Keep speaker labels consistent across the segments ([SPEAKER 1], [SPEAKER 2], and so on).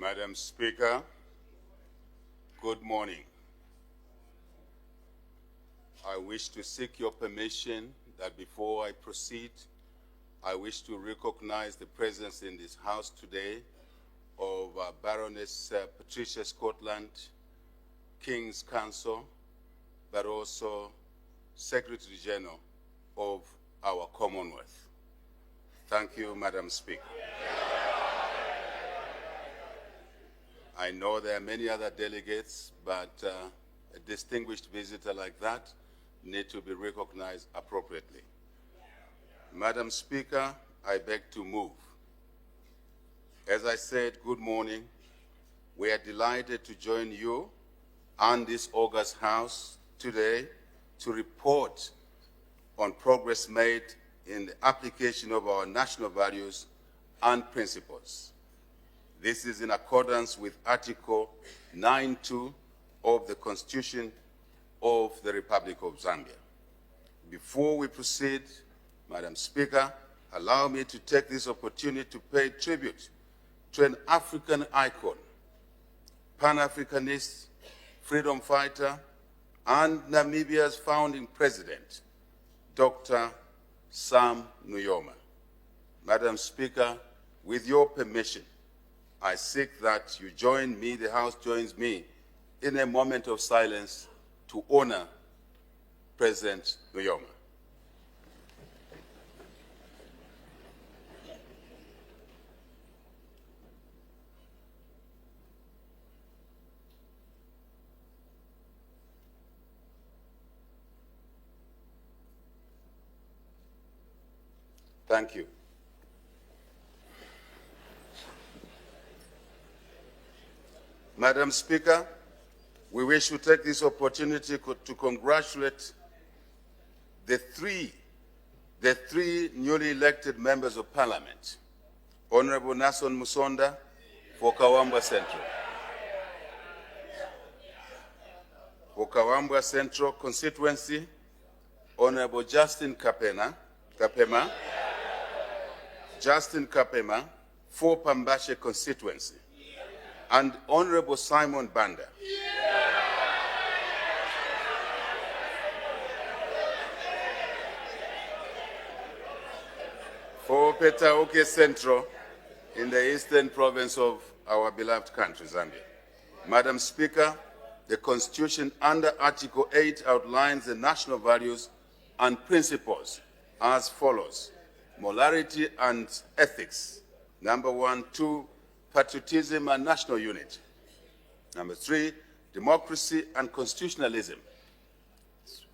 [SPEAKER 1] Madam Speaker, good morning. I wish to seek your permission that before I proceed, I wish to recognize the presence in this House today of Baroness Patricia Scotland, King's Counsel, but also Secretary General of our Commonwealth. Thank you, Madam Speaker. I know there are many other delegates, but a distinguished visitor like that needs to be recognized appropriately. Madam Speaker, I beg to move. As I said, good morning. We are delighted to join you and this august House today to report on progress made in the application of our national values and principles. This is in accordance with Article 9(2) of the Constitution of the Republic of Zambia. Before we proceed, Madam Speaker, allow me to take this opportunity to pay tribute to an African icon, Pan-Africanist, freedom fighter, and Namibia's founding president, Dr. Sam Nujoma. Madam Speaker, with your permission, I seek that you join me, the House joins me, in a moment of silence to honor President Nujoma. Thank you. Madam Speaker, we wish to take this opportunity to congratulate the three newly elected members of Parliament, Honorable Nason Musonda for Kawambwa Central. For Kawambwa Central constituency, Honorable Justin Kapema for Pambashe constituency, and Honorable Simon Banda for Petauke Central in the eastern province of our beloved country, Zambia. Madam Speaker, the Constitution under Article 8 outlines the national values and principles as follows: morality and ethics. Number 1, 2, patriotism and national unity. Number 3, democracy and constitutionalism.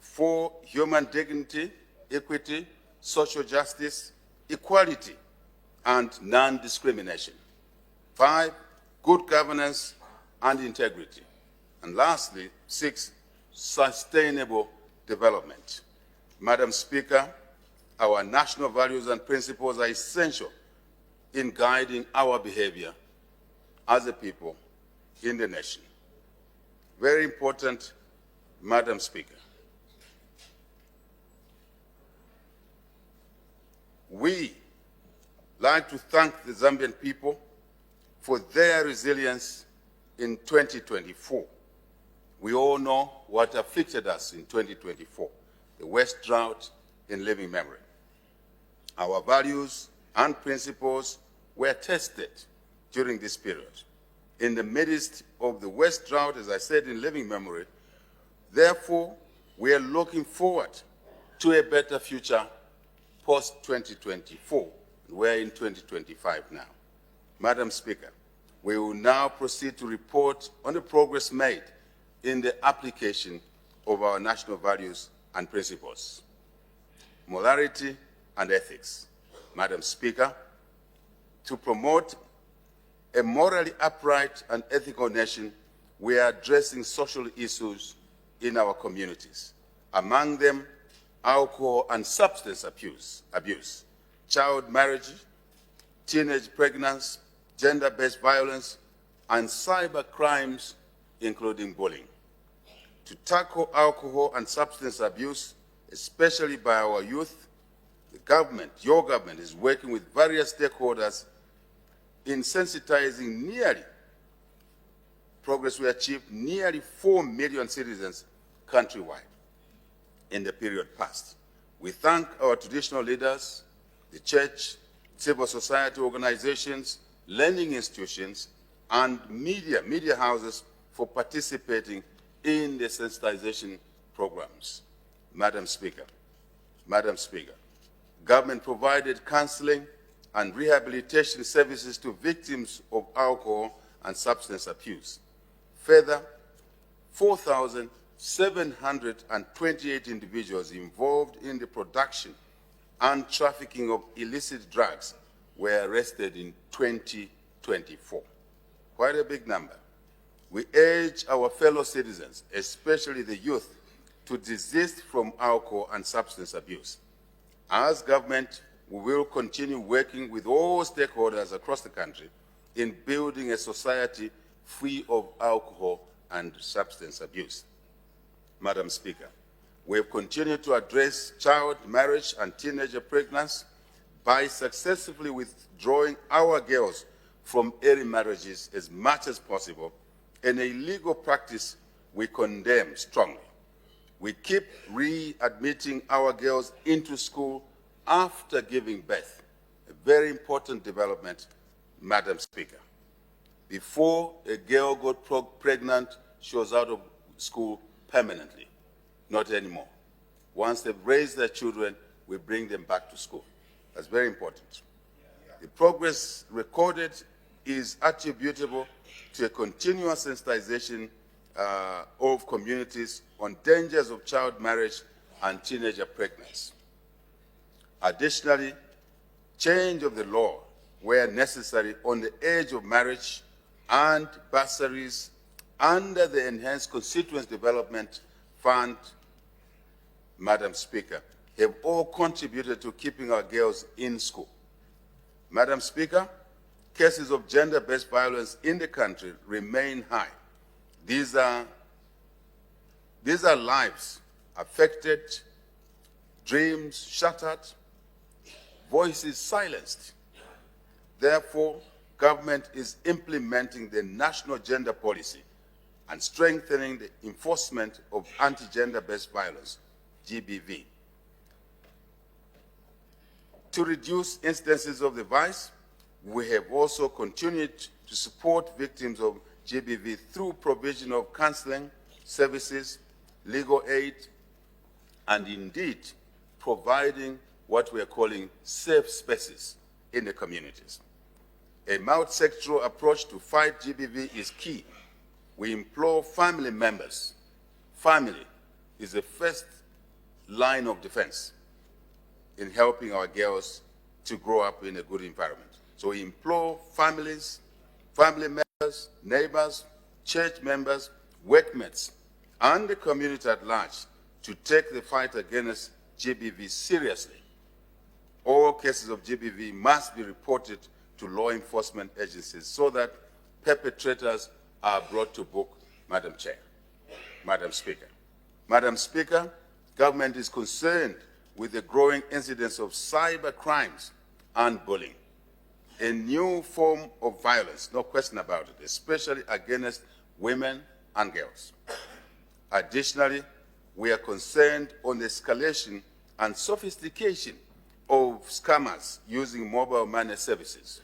[SPEAKER 1] 4, human dignity, equity, social justice, equality, and non-discrimination. 5, good governance and integrity. And lastly, 6, sustainable development. Madam Speaker, our national values and principles are essential in guiding our behavior as a people in the nation. Very important, Madam Speaker. We like to thank the Zambian people for their resilience in 2024. We all know what afflicted us in 2024, the West drought in living memory. Our values and principles were tested during this period. In the midst of the West drought, as I said, in living memory, therefore, we are looking forward to a better future post-2024. We're in 2025 now. Madam Speaker, we will now proceed to report on the progress made in the application of our national values and principles. Morality and ethics. Madam Speaker, to promote a morally upright and ethical nation, we are addressing social issues in our communities. Among them, alcohol and substance abuse, child marriage, teenage pregnancy, gender-based violence, and cyber crimes, including bullying. To tackle alcohol and substance abuse, especially by our youth, the government, your government, is working with various stakeholders in sensitizing nearly progress we achieved, nearly 4 million citizens countrywide in the period past. We thank our traditional leaders, the church, civil society organizations, lending institutions, and media houses for participating in the sensitization programs. Madam Speaker, government provided counseling and rehabilitation services to victims of alcohol and substance abuse. Further, 4,728 individuals involved in the production and trafficking of illicit drugs were arrested in 2024. Quite a big number. We urge our fellow citizens, especially the youth, to desist from alcohol and substance abuse. As government, we will continue working with all stakeholders across the country in building a society free of alcohol and substance abuse. Madam Speaker, we have continued to address child marriage and teenager pregnancy by successfully withdrawing our girls from early marriages as much as possible, an illegal practice we condemn strongly. We keep readmitting our girls into school after giving birth, a very important development, Madam Speaker. Before a girl got pregnant, she was out of school permanently, not anymore. Once they've raised their children, we bring them back to school. That's very important. The progress recorded is attributable to a continuous sensitization of communities on dangers of child marriage and teenager pregnancy. Additionally, change of the law where necessary on the age of marriage and bursaries under the Enhanced Constituency Development Fund, Madam Speaker, have all contributed to keeping our girls in school. Madam Speaker, cases of gender-based violence in the country remain high. These are lives affected, dreams shattered, voices silenced. Therefore, government is implementing the National Gender Policy and strengthening the enforcement of anti-gender-based violence, GBV. To reduce instances of the vice, we have also continued to support victims of GBV through provision of counseling services, legal aid, and indeed providing what we are calling safe spaces in the communities. A multi-sectoral approach to fight GBV is key. We implore family members. Family is the first line of defense in helping our girls to grow up in a good environment. So we implore families, family members, neighbors, church members, workmates, and the community at large to take the fight against GBV seriously. All cases of GBV must be reported to law enforcement agencies so that perpetrators are brought to book, Madam Chair. Madam Speaker. Madam Speaker, government is concerned with the growing incidence of cyber crimes and bullying, a new form of violence, no question about it, especially against women and girls. Additionally, we are concerned on the escalation and sophistication of scammers using mobile money services.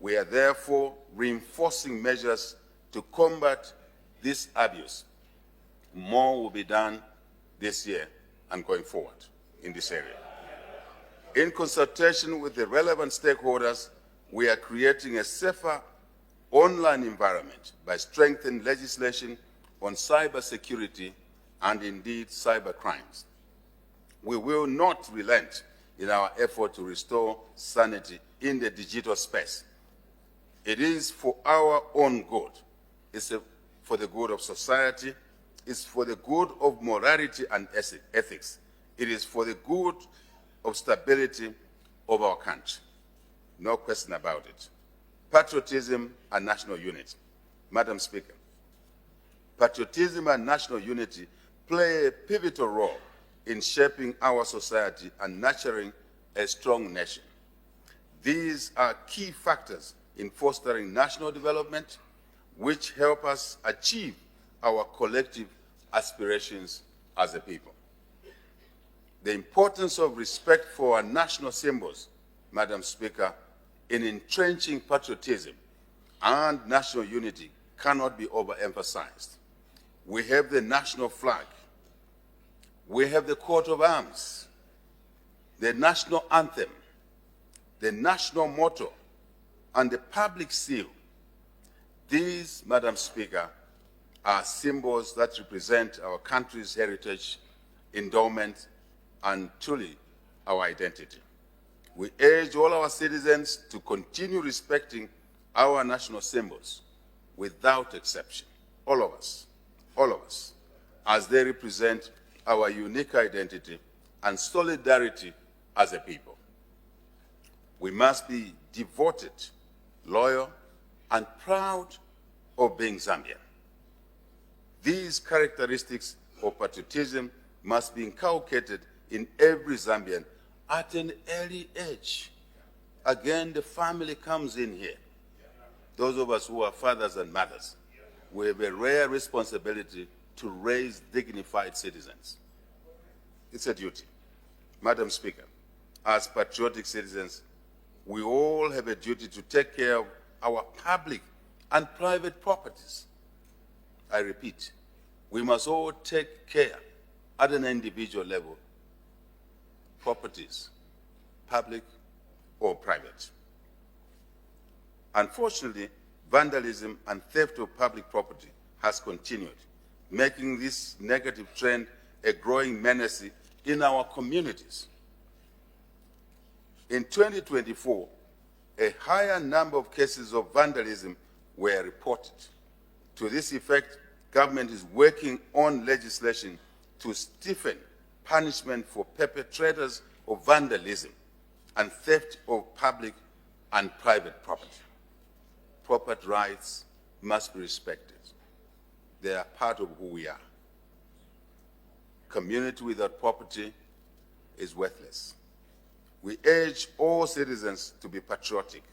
[SPEAKER 1] We are therefore reinforcing measures to combat this abuse. More will be done this year and going forward in this area. In consultation with the relevant stakeholders, we are creating a safer online environment by strengthening legislation on cybersecurity and indeed cyber crimes. We will not relent in our effort to restore sanity in the digital space. It is for our own good. It's for the good of society. It's for the good of morality and ethics. It is for the good of stability of our country. No question about it. Patriotism and national unity. Madam Speaker, patriotism and national unity play a pivotal role in shaping our society and nurturing a strong nation. These are key factors in fostering national development, which help us achieve our collective aspirations as a people. The importance of respect for our national symbols, Madam Speaker, in entrenching patriotism and national unity cannot be overemphasized. We have the national flag, we have the coat of arms, the national anthem, the national motto, and the public seal. These, Madam Speaker, are symbols that represent our country's heritage, endowment, and truly our identity. We urge all our citizens to continue respecting our national symbols without exception, all of us, as they represent our unique identity and solidarity as a people. We must be devoted, loyal, and proud of being Zambian. These characteristics of patriotism must be inculcated in every Zambian at an early age. Again, the family comes in here. Those of us who are fathers and mothers, we have a rare responsibility to raise dignified citizens. It's a duty. Madam Speaker, as patriotic citizens, we all have a duty to take care of our public and private properties. I repeat, we must all take care at an individual level, properties, public or private. Unfortunately, vandalism and theft of public property has continued, making this negative trend a growing menace in our communities. In 2024, a higher number of cases of vandalism were reported. To this effect, government is working on legislation to stiffen punishment for perpetrators of vandalism and theft of public and private property. Property rights must be respected. They are part of who we are. Community without property is worthless. We urge all citizens to be patriotic.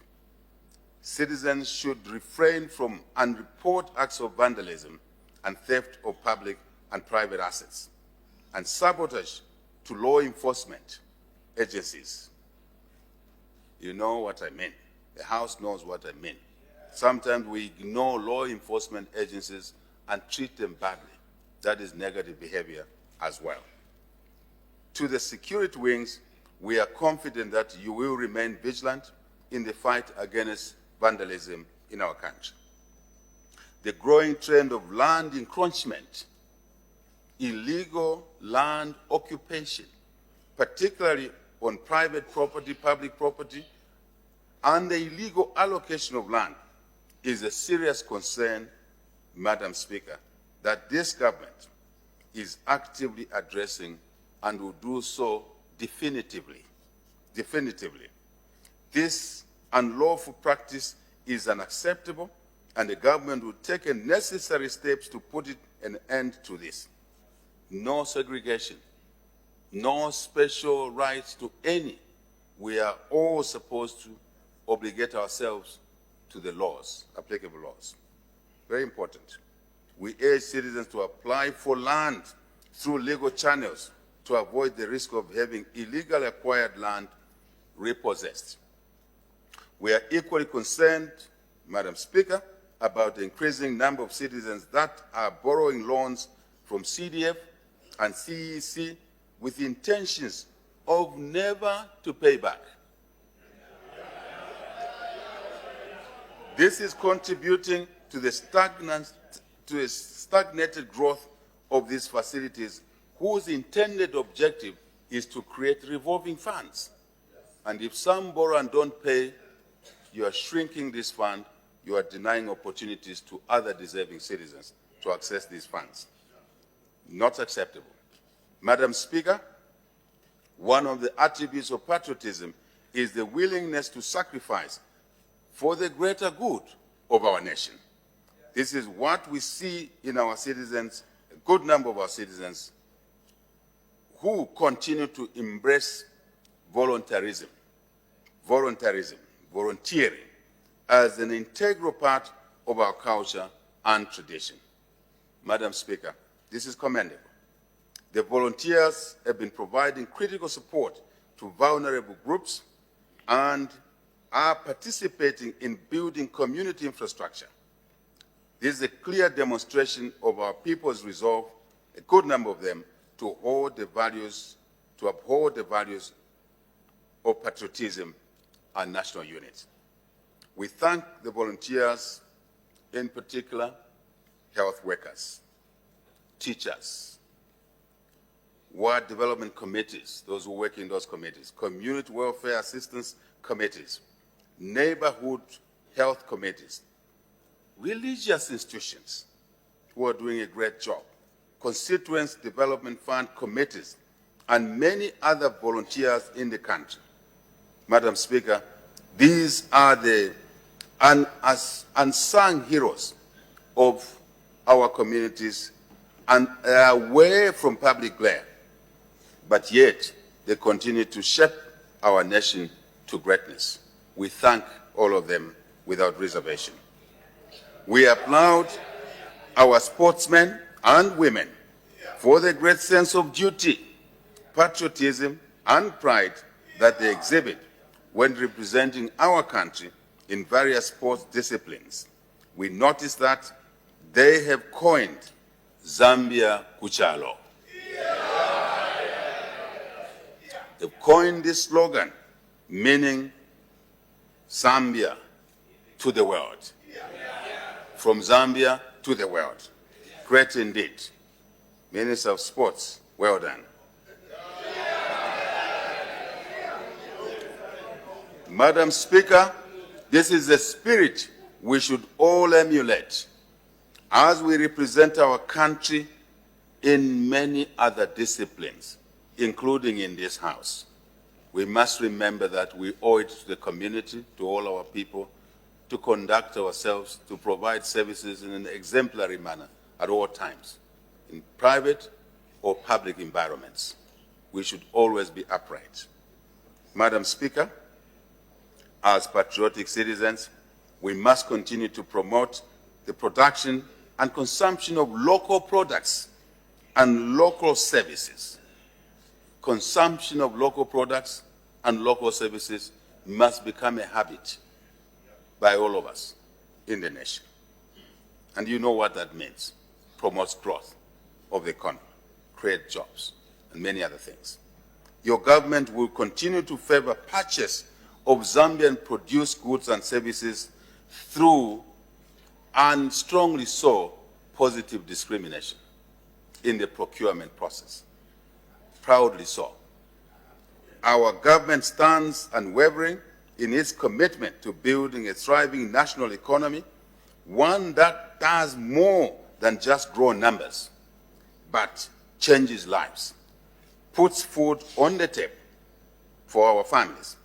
[SPEAKER 1] Citizens should refrain from and report acts of vandalism and theft of public and private assets, and sabotage to law enforcement agencies. You know what I mean. The House knows what I mean. Sometimes we ignore law enforcement agencies and treat them badly. That is negative behavior as well. To the security wings, we are confident that you will remain vigilant in the fight against vandalism in our country. The growing trend of land encroachment, illegal land occupation, particularly on private property, public property, and the illegal allocation of land is a serious concern, Madam Speaker, that this government is actively addressing and will do so definitively. This unlawful practice is unacceptable, and the government will take necessary steps to put an end to this. No segregation, no special rights to any. We are all supposed to obligate ourselves to the laws, applicable laws. Very important. We urge citizens to apply for land through legal channels to avoid the risk of having illegally acquired land repossessed. We are equally concerned, Madam Speaker, about the increasing number of citizens that are borrowing loans from CDF and CEC with intentions of never to pay back. This is contributing to the stagnated growth of these facilities, whose intended objective is to create revolving funds. And if some borrow and don't pay, you are shrinking this fund, you are denying opportunities to other deserving citizens to access these funds. Not acceptable. Madam Speaker, one of the attributes of patriotism is the willingness to sacrifice for the greater good of our nation. This is what we see in our citizens, a good number of our citizens, who continue to embrace volunteering as an integral part of our culture and tradition. Madam Speaker, this is commendable. The volunteers have been providing critical support to vulnerable groups and are participating in building community infrastructure. This is a clear demonstration of our people's resolve, a good number of them, to uphold the values of patriotism and national unity. We thank the volunteers, in particular, health workers, teachers, ward development committees, those who work in those committees, community welfare assistance committees, neighborhood health committees, religious institutions who are doing a great job, constituents development fund committees, and many other volunteers in the country. Madam Speaker, these are the unsung heroes of our communities and are away from public glare, but yet they continue to shape our nation to greatness. We thank all of them without reservation. We applaud our sportsmen and women for the great sense of duty, patriotism, and pride that they exhibit when representing our country in various sports disciplines. We notice that they have coined Zambia Kuchalo. They've coined this slogan, meaning Zambia to the world. From Zambia to the world. Great indeed. Minister of Sports, well done. Madam Speaker, this is the spirit we should all emulate as we represent our country in many other disciplines, including in this House. We must remember that we owe it to the community, to all our people, to conduct ourselves, to provide services in an exemplary manner at all times, in private or public environments. We should always be upright. Madam Speaker, as patriotic citizens, we must continue to promote the production and consumption of local products and local services. Consumption of local products and local services must become a habit by all of us in the nation. And you know what that means. Promotes growth of the economy, create jobs, and many other things. Your government will continue to favor purchase of Zambian produced goods and services through, and strongly so, positive discrimination in the procurement process. Proudly so. Our government stands unwavering in its commitment to building a thriving national economy, one that does more than just grow numbers, but changes lives, puts food on the table for our families,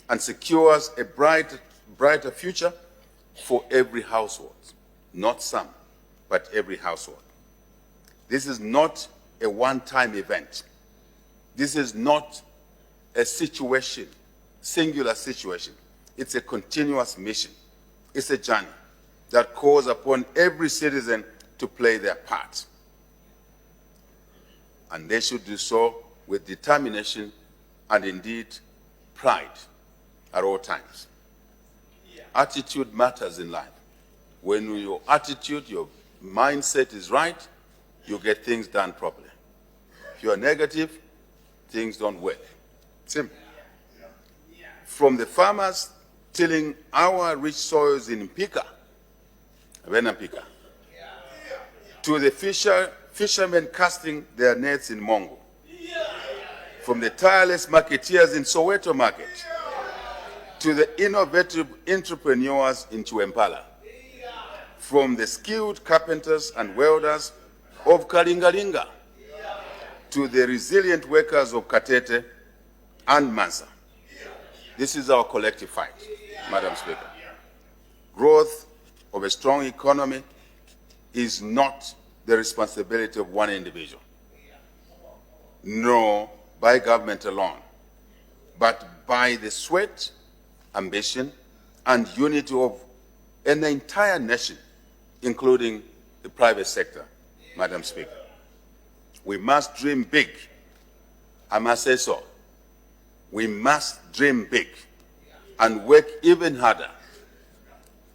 [SPEAKER 1] and secures a brighter future for every household, not some, but every household. This is not a one-time event. This is not a situation, singular situation. It's a continuous mission. It's a journey that calls upon every citizen to play their part. And they should do so with determination and indeed pride at all times. Attitude matters in life. When your attitude, your mindset is right, you get things done properly. If you are negative, things don't work. Simple. From the farmers tilling our rich soils in Mpika, to the fishermen casting their nets in Mongo, from the tireless marketeers in Soweto Market, to the innovative entrepreneurs in Chiwempala, from the skilled carpenters and welders of Kalingalinga, to the resilient workers of Katete and Mansa. This is our collective fight, Madam Speaker. Growth of a strong economy is not the responsibility of one individual, nor by government alone, but by the sweat, ambition, and unity of an entire nation including the private sector, Madam Speaker. We must dream big. I must say so. We must dream big and work even harder.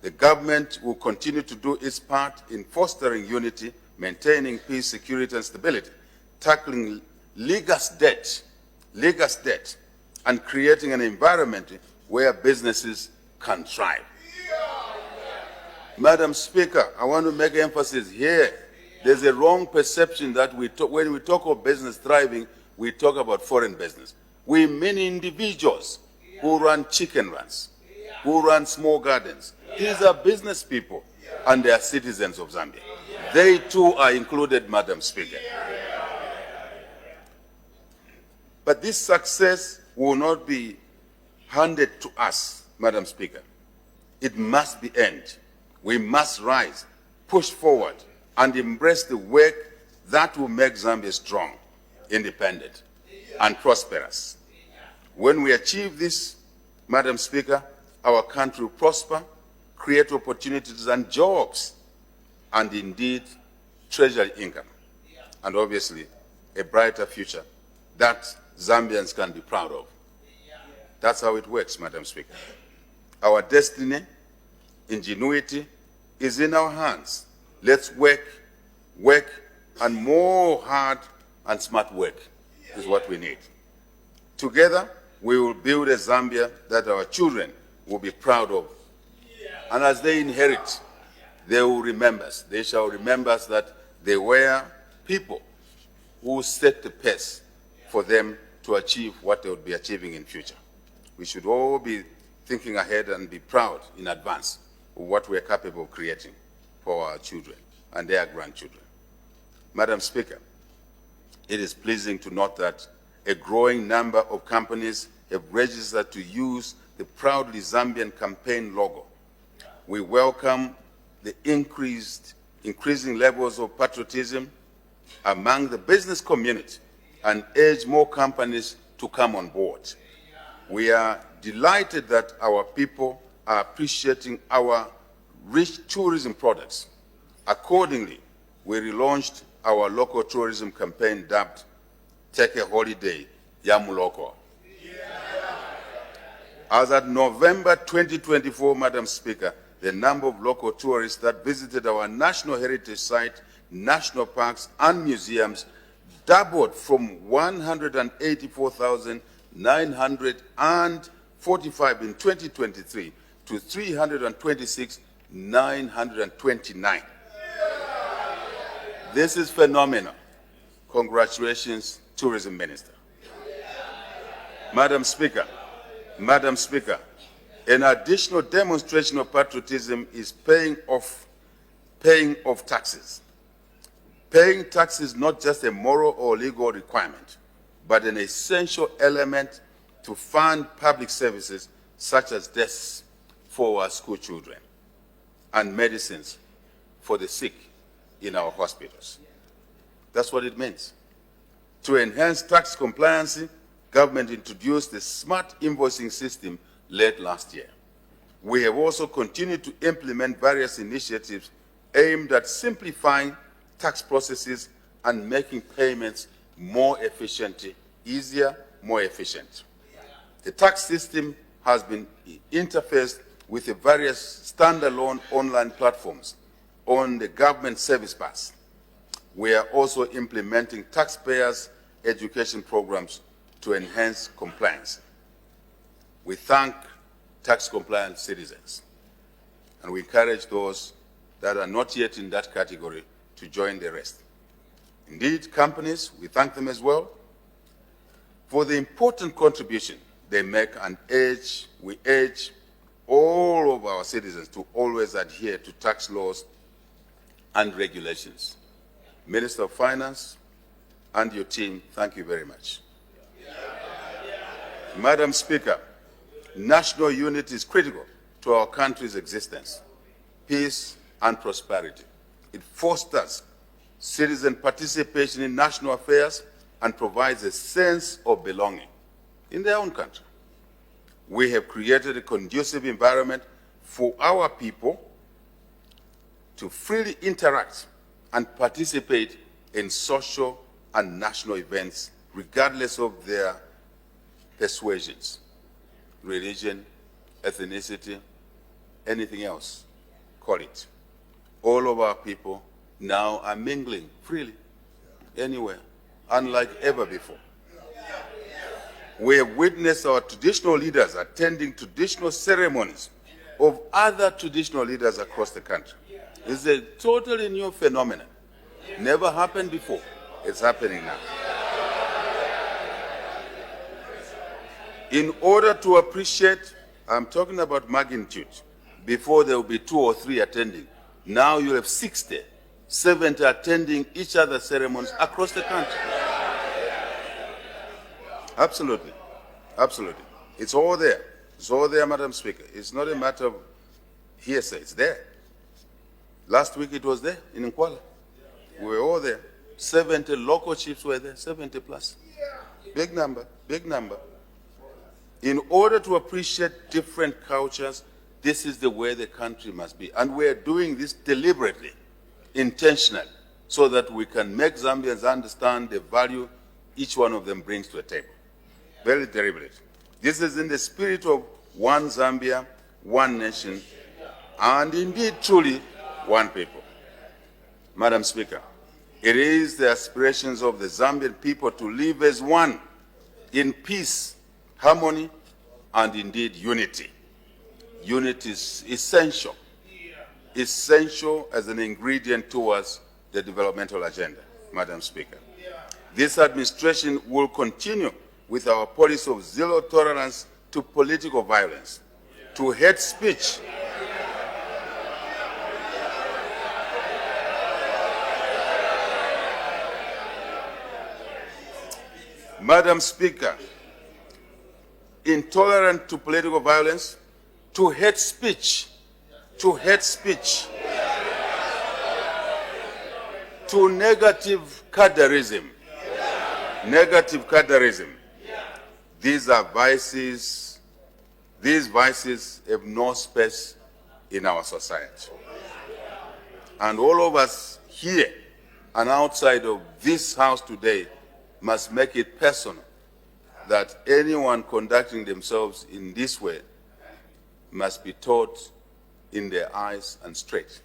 [SPEAKER 1] The government will continue to do its part in fostering unity, maintaining peace, security, and stability, tackling legacy debt, and creating an environment where businesses can thrive. Madam Speaker, I want to make emphasis here. There's a wrong perception that when we talk of business thriving, we talk about foreign business. We mean individuals who run chicken runs, who run small gardens. These are business people, and they are citizens of Zambia. They too are included, Madam Speaker. But this success will not be handed to us, Madam Speaker. It must be earned. We must rise, push forward, and embrace the work that will make Zambia strong, independent, and prosperous. When we achieve this, Madam Speaker, our country will prosper, create opportunities and jobs, and indeed treasury income, and obviously a brighter future that Zambians can be proud of. That's how it works, Madam Speaker. Our destiny, ingenuity, is in our hands. Let's work, and more hard and smart work is what we need. Together, we will build a Zambia that our children will be proud of. And as they inherit, they will remember us. They shall remember us that they were people who set the pace for them to achieve what they would be achieving in future. We should all be thinking ahead and be proud in advance of what we are capable of creating for our children and their grandchildren. Madam Speaker, it is pleasing to note that a growing number of companies have registered to use the proudly Zambian campaign logo. We welcome the increasing levels of patriotism among the business community and urge more companies to come on board. We are delighted that our people are appreciating our rich tourism products. Accordingly, we relaunched our local tourism campaign dubbed Take a Holiday, Yamuloko. As at November 2024, Madam Speaker, the number of local tourists that visited our national heritage site, national parks, and museums doubled from 184,945 in 2023 to 326,929. This is phenomenal. Congratulations, Tourism Minister. Madam Speaker, an additional demonstration of patriotism is paying off taxes. Paying taxes is not just a moral or legal requirement, but an essential element to fund public services such as desks for our school children and medicines for the sick in our hospitals. That's what it means. To enhance tax compliance, government introduced the smart invoicing system late last year. We have also continued to implement various initiatives aimed at simplifying tax processes and making payments more efficient, easier, more efficient. The tax system has been interfaced with the various standalone online platforms on the government service bus. We are also implementing taxpayers' education programs to enhance compliance. We thank tax compliant citizens, and we encourage those that are not yet in that category to join the rest. Indeed, companies, we thank them as well for the important contribution they make, and we urge all of our citizens to always adhere to tax laws and regulations. Minister of Finance and your team, thank you very much. Madam Speaker, national unity is critical to our country's existence, peace and prosperity. It fosters citizen participation in national affairs and provides a sense of belonging in their own country. We have created a conducive environment for our people to freely interact and participate in social and national events, regardless of their persuasions, religion, ethnicity, anything else, call it. All of our people now are mingling freely, anywhere, unlike ever before. We have witnessed our traditional leaders attending traditional ceremonies of other traditional leaders across the country. It's a totally new phenomenon. Never happened before. It's happening now. In order to appreciate, I'm talking about magnitude. Before there will be 2 or 3 attending. Now you have 60, 70 attending each other's ceremonies across the country. Absolutely. Absolutely. It's all there. It's all there, Madam Speaker. It's not a matter of hearsay. It's there. Last week it was there in Nkwala. We were all there. 70 local chiefs were there, 70 plus. Big number, big number. In order to appreciate different cultures, this is the way the country must be. And we're doing this deliberately, intentionally, so that we can make Zambians understand the value each one of them brings to the table. Very deliberate. This is in the spirit of one Zambia, one nation, and indeed truly one people. Madam Speaker, it is the aspirations of the Zambian people to live as one in peace, harmony, and indeed unity. Unity is essential as an ingredient towards the developmental agenda, Madam Speaker. This administration will continue with our policy of zero tolerance to political violence, to hate speech, Madam Speaker, intolerant to political violence, to hate speech, to negative cadreism, These are vices. These vices have no space in our society. And all of us here and outside of this house today must make it personal that anyone conducting themselves in this way must be taught in their eyes and straight.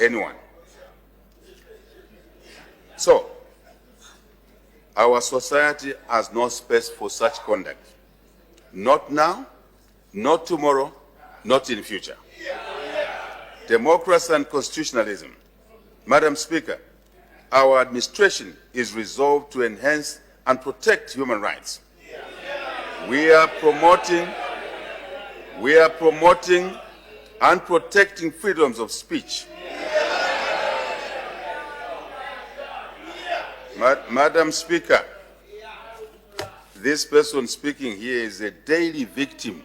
[SPEAKER 1] Anyone. So, our society has no space for such conduct. Not now, not tomorrow, not in future. Democracy and constitutionalism. Madam Speaker, our administration is resolved to enhance and protect human rights. We are promoting and protecting freedoms of speech. Madam Speaker, this person speaking here is a daily victim.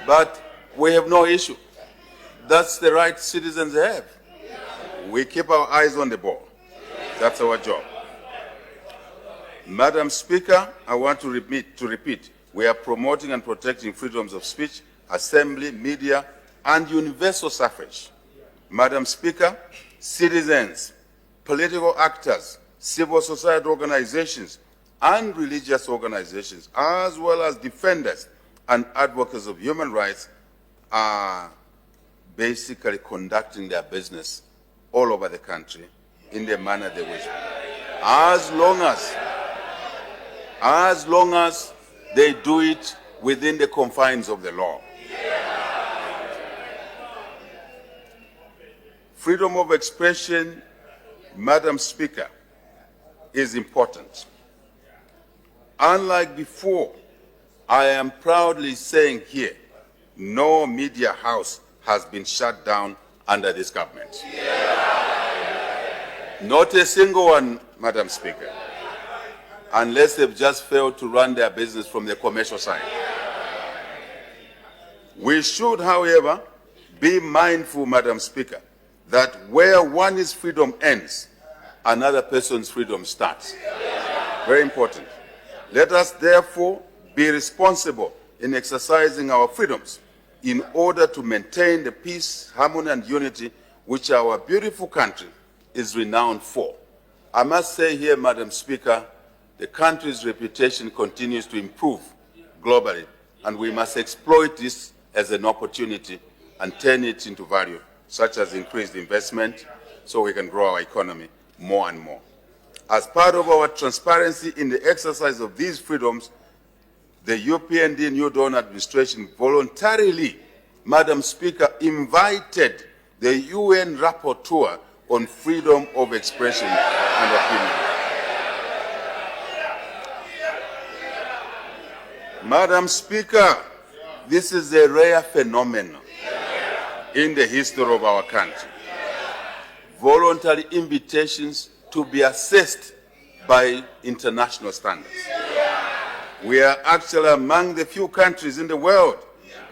[SPEAKER 1] But we have no issue. That's the right citizens have. We keep our eyes on the ball. That's our job. Madam Speaker, I want to repeat, we are promoting and protecting freedoms of speech, assembly, media, and universal suffrage. Madam Speaker, citizens, political actors, civil society organizations, and religious organizations, as well as defenders and advocates of human rights, are basically conducting their business all over the country in the manner they wish. As long as they do it within the confines of the law. Freedom of expression, Madam Speaker, is important. Unlike before, I am proudly saying here, no media house has been shut down under this government. Not a single one, Madam Speaker, unless they've just failed to run their business from the commercial side. We should, however, be mindful, Madam Speaker, that where one's freedom ends, another person's freedom starts. Very important. Let us therefore be responsible in exercising our freedoms in order to maintain the peace, harmony, and unity which our beautiful country is renowned for. I must say here, Madam Speaker, the country's reputation continues to improve globally, and we must exploit this as an opportunity and turn it into value, such as increased investment, so we can grow our economy more and more. As part of our transparency in the exercise of these freedoms, the UPND New Dawn administration voluntarily, Madam Speaker, invited the UN Rapporteur on freedom of expression and opinion. Madam Speaker, this is a rare phenomenon in the history of our country. Voluntary invitations to be assessed by international standards. We are actually among the few countries in the world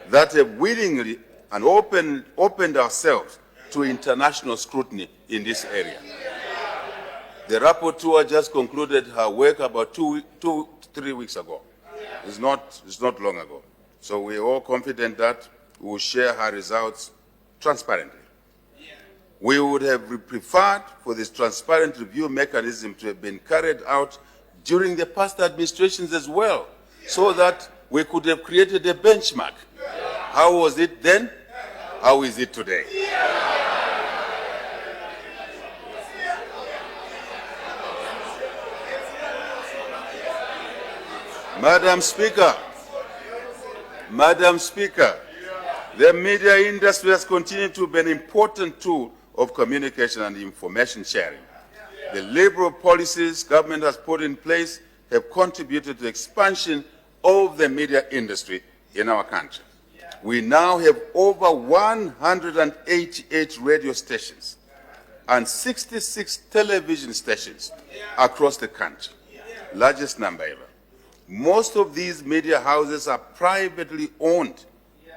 [SPEAKER 1] that have willingly and opened ourselves to international scrutiny in this area. The rapporteur just concluded her work about 3 weeks ago. It's not long ago. So we're all confident that we will share her results transparently. We would have preferred for this transparent review mechanism to have been carried out during the past administrations as well, so that we could have created a benchmark. How was it then? How is it today? Madam Speaker, the media industry has continued to be an important tool of communication and information sharing. The liberal policies government has put in place have contributed to the expansion of the media industry in our country. We now have over 188 radio stations and 66 television stations across the country, largest number ever. Most of these media houses are privately owned,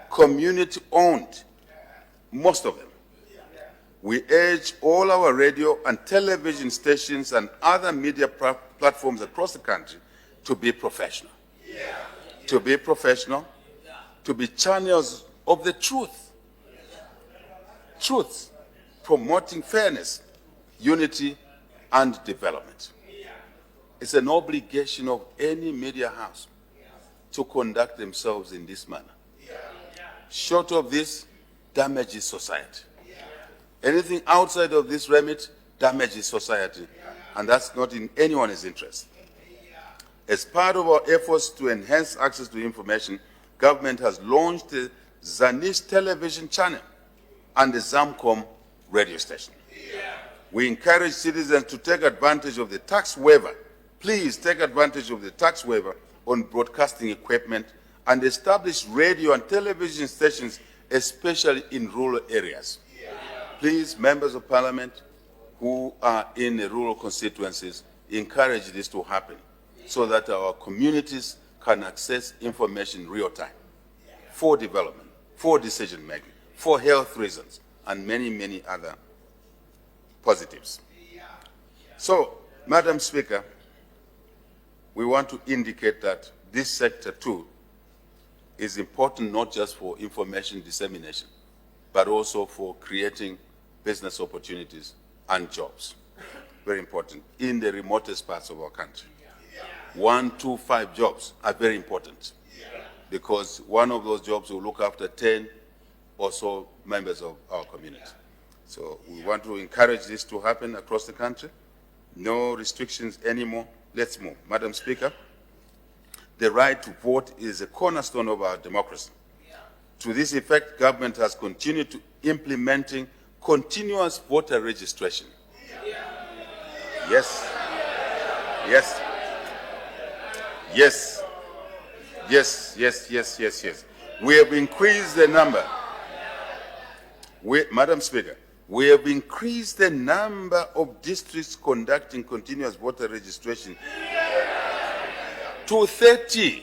[SPEAKER 1] community owned, most of them. We urge all our radio and television stations and other media platforms across the country to be professional. To be professional, to be channels of the truth. Truth, promoting fairness, unity, and development. It's an obligation of any media house to conduct themselves in this manner. Short of this, damages society. Anything outside of this remit damages society, and that's not in anyone's interest. As part of our efforts to enhance access to information, government has launched the Zanish television channel and the Zamcom radio station. We encourage citizens to take advantage of the tax waiver. Please take advantage of the tax waiver on broadcasting equipment and establish radio and television stations, especially in rural areas. Please, members of parliament who are in the rural constituencies, encourage this to happen so that our communities can access information real time for development, for decision making, for health reasons, and many, many other positives. So, Madam Speaker, we want to indicate that this sector too is important not just for information dissemination, but also for creating business opportunities and jobs. Very important in the remotest parts of our country. 1, 2, 5 jobs are very important because one of those jobs will look after 10 or so members of our community. So we want to encourage this to happen across the country. No restrictions anymore. Let's move. Madam Speaker, the right to vote is a cornerstone of our democracy. To this effect, government has continued to implementing continuous voter registration. Yes. Yes. Yes. Yes, yes, yes, yes, yes. We have increased the number. Madam Speaker, we have increased the number of districts conducting continuous voter registration to 30.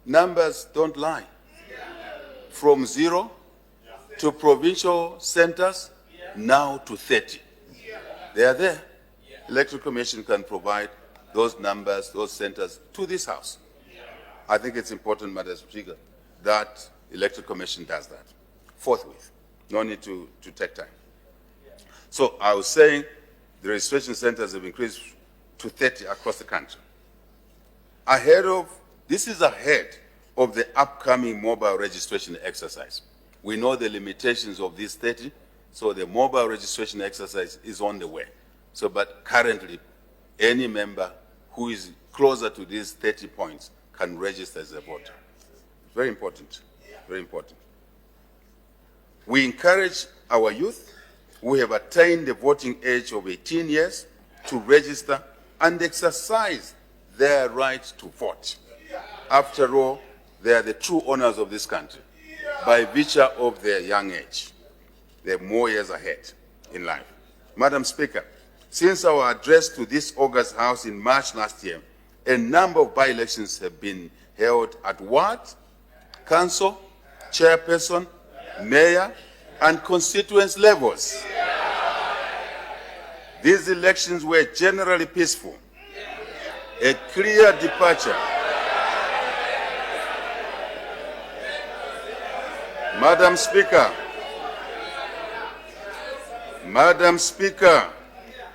[SPEAKER 1] Numbers don't lie. From 0 to provincial centers, now to 30. They are there. Electoral Commission can provide those numbers, those centers to this House. I think it's important, Madam Speaker, that the Electoral Commission does that forthwith. No need to take time. So I was saying the registration centers have increased to 30 across the country. This is ahead of the upcoming mobile registration exercise. We know the limitations of these 30, so the mobile registration exercise is on the way. So, but currently, any member who is closer to these 30 points can register as a voter. Very important, very important. We encourage our youth who have attained the voting age of 18 years to register and exercise their right to vote. After all, they are the true owners of this country by virtue of their young age. They have more years ahead in life. Madam Speaker, since our address to this August House in March last year, a number of by-elections have been held at ward, council, chairperson, mayor, and constituency levels. These elections were generally peaceful. A clear departure. Madam Speaker,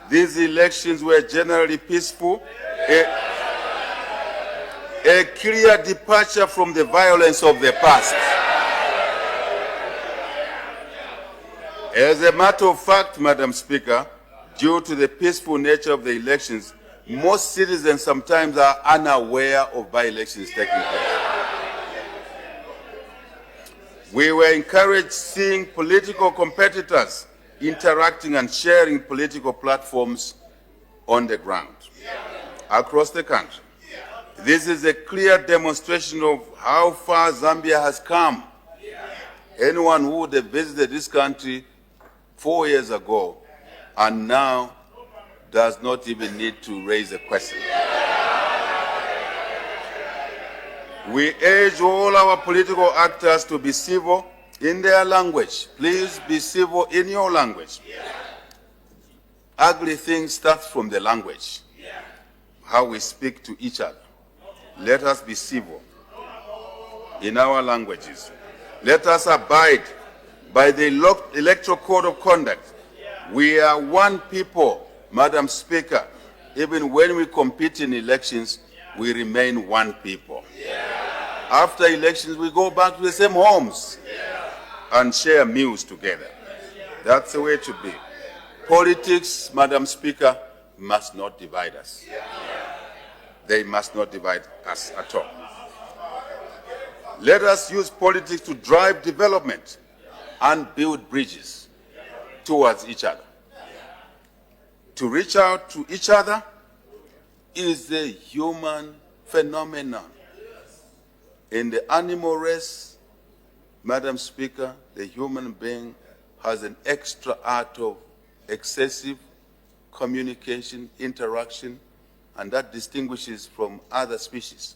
[SPEAKER 1] these elections were generally peaceful. A clear departure from the violence of the past. As a matter of fact, Madam Speaker, due to the peaceful nature of the elections, most citizens sometimes are unaware of by-elections taking place. We were encouraged seeing political competitors interacting and sharing political platforms on the ground across the country. This is a clear demonstration of how far Zambia has come. Anyone who would have visited this country 4 years ago and now does not even need to raise a question. We urge all our political actors to be civil in their language. Please be civil in your language. Ugly things start from the language, how we speak to each other. Let us be civil in our languages. Let us abide by the Electoral Code of Conduct. We are one people, Madam Speaker. Even when we compete in elections, we remain one people. After elections, we go back to the same homes and share meals together. That's the way it should be. Politics, Madam Speaker, must not divide us. They must not divide us at all. Let us use politics to drive development and build bridges towards each other. To reach out to each other is a human phenomenon. In the animal race, Madam Speaker, the human being has an extra art of excessive communication, interaction, and that distinguishes from other species.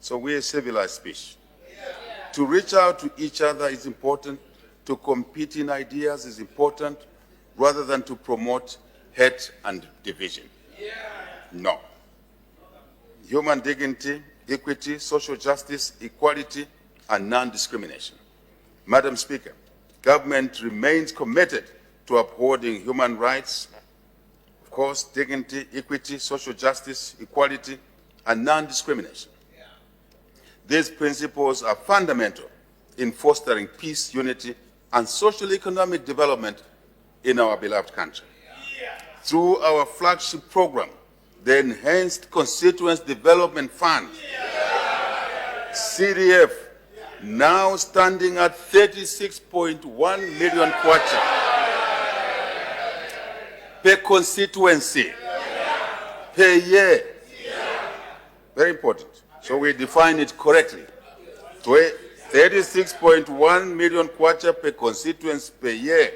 [SPEAKER 1] So we're a civilized species. To reach out to each other is important. To compete in ideas is important, rather than to promote hate and division. No. Human dignity, equity, social justice, equality, and non-discrimination. Madam Speaker, government remains committed to upholding human rights, of course, dignity, equity, social justice, equality, and non-discrimination. These principles are fundamental in fostering peace, unity, and social-economic development in our beloved country. Through our flagship program, the Enhanced Constituency Development Fund, CDF, now standing at 36.1 million kwacha per constituency, per year. Very important. So we define it correctly. 36.1 million kwacha per constituency per year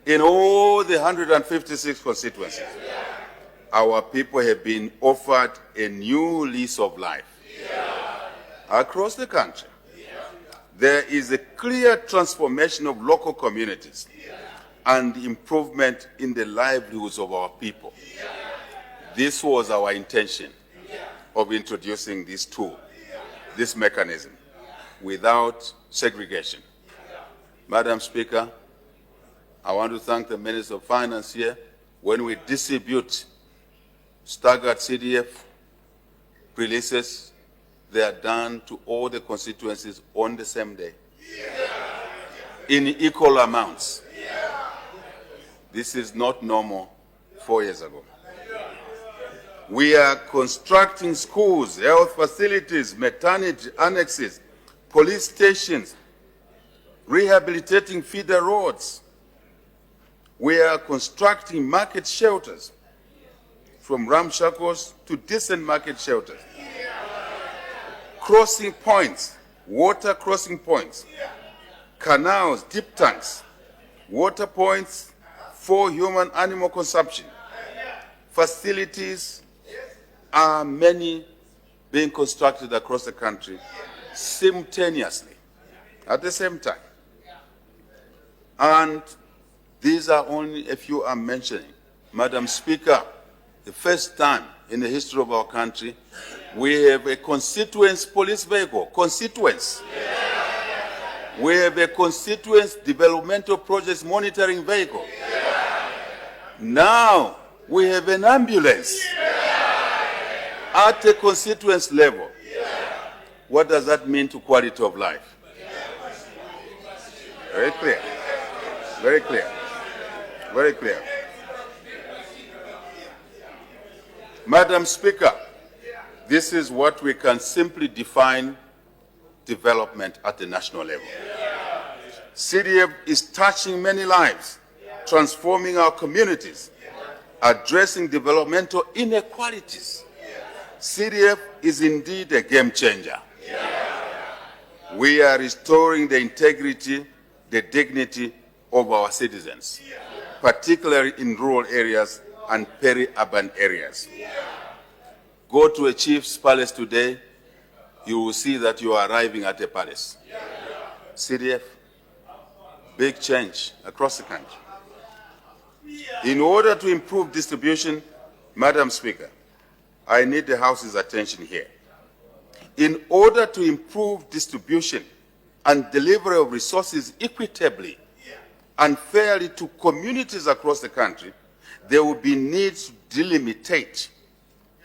[SPEAKER 1] in all the 156 constituencies. Our people have been offered a new lease of life. Across the country, there is a clear transformation of local communities and improvement in the livelihoods of our people. This was our intention of introducing this tool, this mechanism. without segregation. Madam Speaker, I want to thank the Minister of Finance here. When we distribute staggered CDF releases, they are done to all the constituencies on the same day, in equal amounts. This is not normal 4 years ago. We are constructing schools, health facilities, maternity annexes, police stations, rehabilitating feeder roads. We are constructing market shelters, from ramshackles to decent market shelters. Crossing points, water crossing points, canals, deep tanks, water points for human-animal consumption. Facilities are many being constructed across the country simultaneously, at the same time. And these are only a few I'm mentioning. Madam Speaker, the first time in the history of our country, we have a constituents police vehicle, constituents. We have a constituents developmental projects monitoring vehicle. Now we have an ambulance at a constituents level. What does that mean to quality of life? Very clear. Very clear. Very clear. Madam Speaker, this is what we can simply define development at the national level. CDF is touching many lives, transforming our communities, addressing developmental inequalities. CDF is indeed a game changer. We are restoring the integrity, the dignity of our citizens, particularly in rural areas and peri-urban areas. Go to a chief's palace today, you will see that you are arriving at a palace. CDF, big change across the country. In order to improve distribution, Madam Speaker, I need the House's attention here. In order to improve distribution and delivery of resources equitably and fairly to communities across the country, there will be needs to delimitate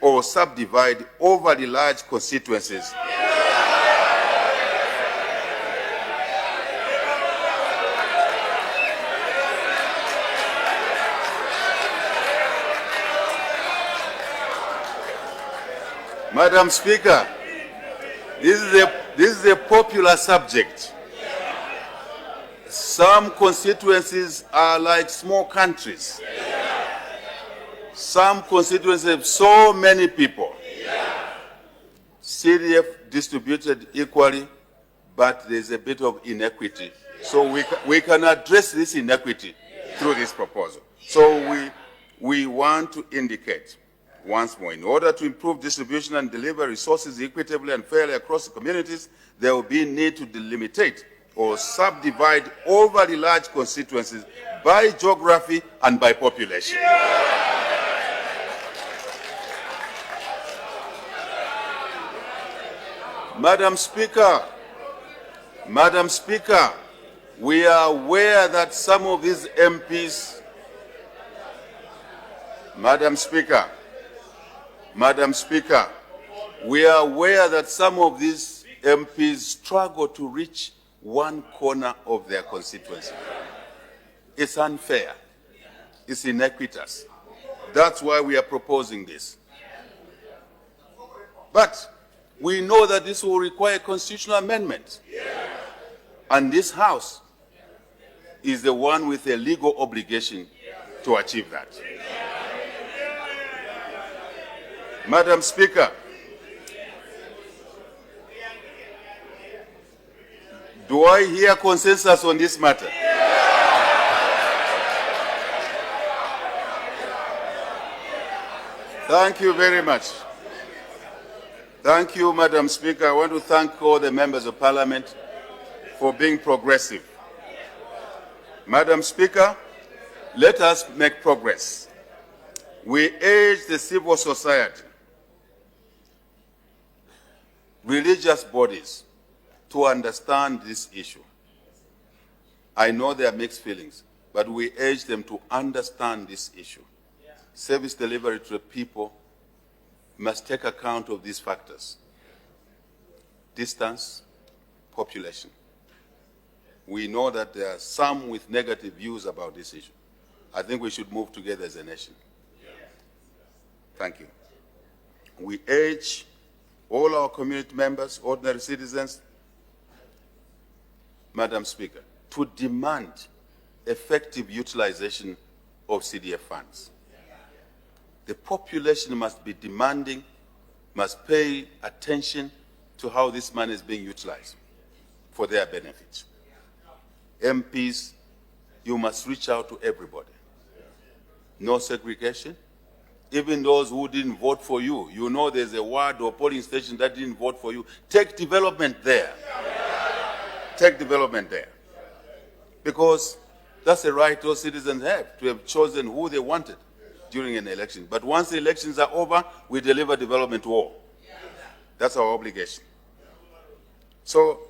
[SPEAKER 1] or subdivide overly large constituencies. Madam Speaker, this is a popular subject. Some constituencies are like small countries. Some constituencies have so many people. CDF distributed equally, but there's a bit of inequity. So we can address this inequity through this proposal. So we want to indicate once more, in order to improve distribution and deliver resources equitably and fairly across the communities, there will be a need to delimitate or subdivide overly large constituencies by geography and by population. Madam Speaker, we are aware that some of these MPs, Madam Speaker, we are aware that some of these MPs struggle to reach one corner of their constituency. It's unfair. It's inequitous. That's why we are proposing this. But we know that this will require constitutional amendment. And this House is the one with a legal obligation to achieve that. Madam Speaker, do I hear consensus on this matter? Thank you very much. Thank you, Madam Speaker. I want to thank all the members of Parliament for being progressive. Madam Speaker, let us make progress. We urge the civil society, religious bodies, to understand this issue. I know there are mixed feelings, but we urge them to understand this issue. Service delivery to the people must take account of these factors: distance, population. We know that there are some with negative views about this issue. I think we should move together as a nation. Thank you. We urge all our community members, ordinary citizens, Madam Speaker, to demand effective utilization of CDF funds. The population must be demanding, must pay attention to how this money is being utilized for their benefit. MPs, you must reach out to everybody. No segregation. Even those who didn't vote for you, you know there's a ward or polling station that didn't vote for you. Take development there. Take development there. Because that's a right those citizens have, to have chosen who they wanted during an election. But once the elections are over, we deliver development to all. That's our obligation. So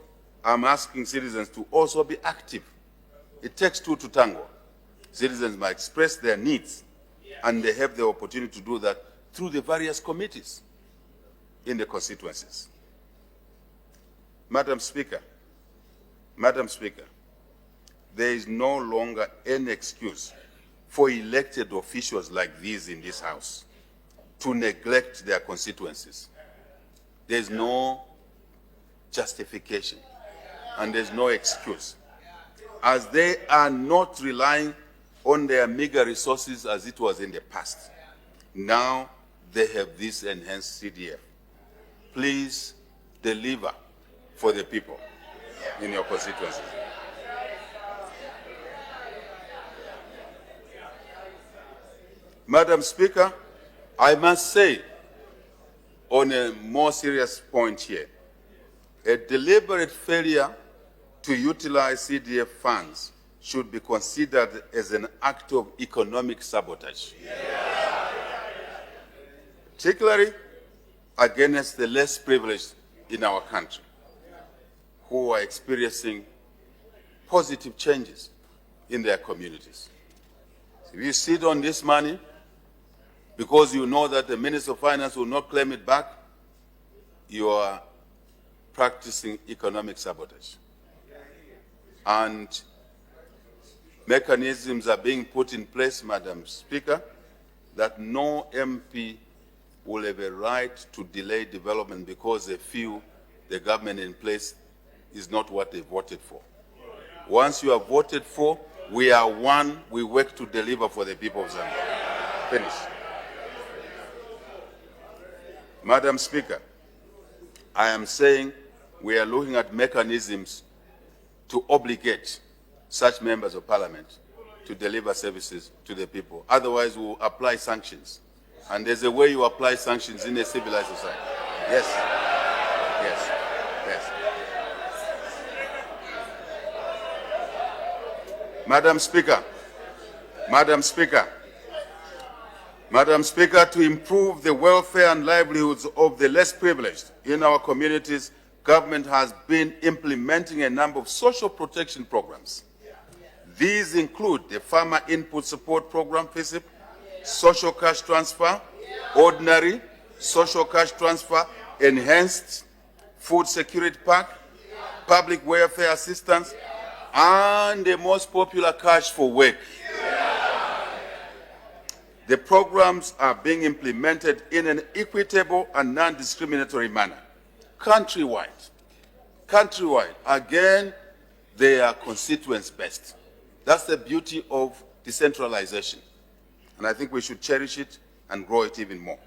[SPEAKER 1] I'm asking citizens to also be active. It takes two to tango. Citizens might express their needs, and they have the opportunity to do that through the various committees in the constituencies. Madam Speaker, there is no longer any excuse for elected officials like these in this House to neglect their constituencies. There's no justification and there's no excuse, as they are not relying on their meager resources as it was in the past. Now they have this enhanced CDF. Please deliver for the people in your constituencies. Madam Speaker, I must say, on a more serious point here, a deliberate failure to utilize CDF funds should be considered as an act of economic sabotage, particularly against the less privileged in our country, who are experiencing positive changes in their communities. If you sit on this money because you know that the Minister of Finance will not claim it back, you are practicing economic sabotage. And mechanisms are being put in place, Madam Speaker, that no MP will have a right to delay development because they feel the government in place is not what they voted for. Once you are voted for, we are one, we work to deliver for the people of Zambia. Finish. Madam Speaker, I am saying we are looking at mechanisms to obligate such members of parliament to deliver services to the people. Otherwise, we will apply sanctions. And there's a way you apply sanctions in a civilized society. Yes. Yes. Yes. Madam Speaker, to improve the welfare and livelihoods of the less privileged in our communities, government has been implementing a number of social protection programs. These include the Farmer Input Support Program, FISIP, social cash transfer, ordinary, social cash transfer, enhanced food security pack, public welfare assistance, and the most popular, cash for work. The programs are being implemented in an equitable and non-discriminatory manner, countrywide. Again, they are constituents-based. That's the beauty of decentralization. And I think we should cherish it and grow it even more.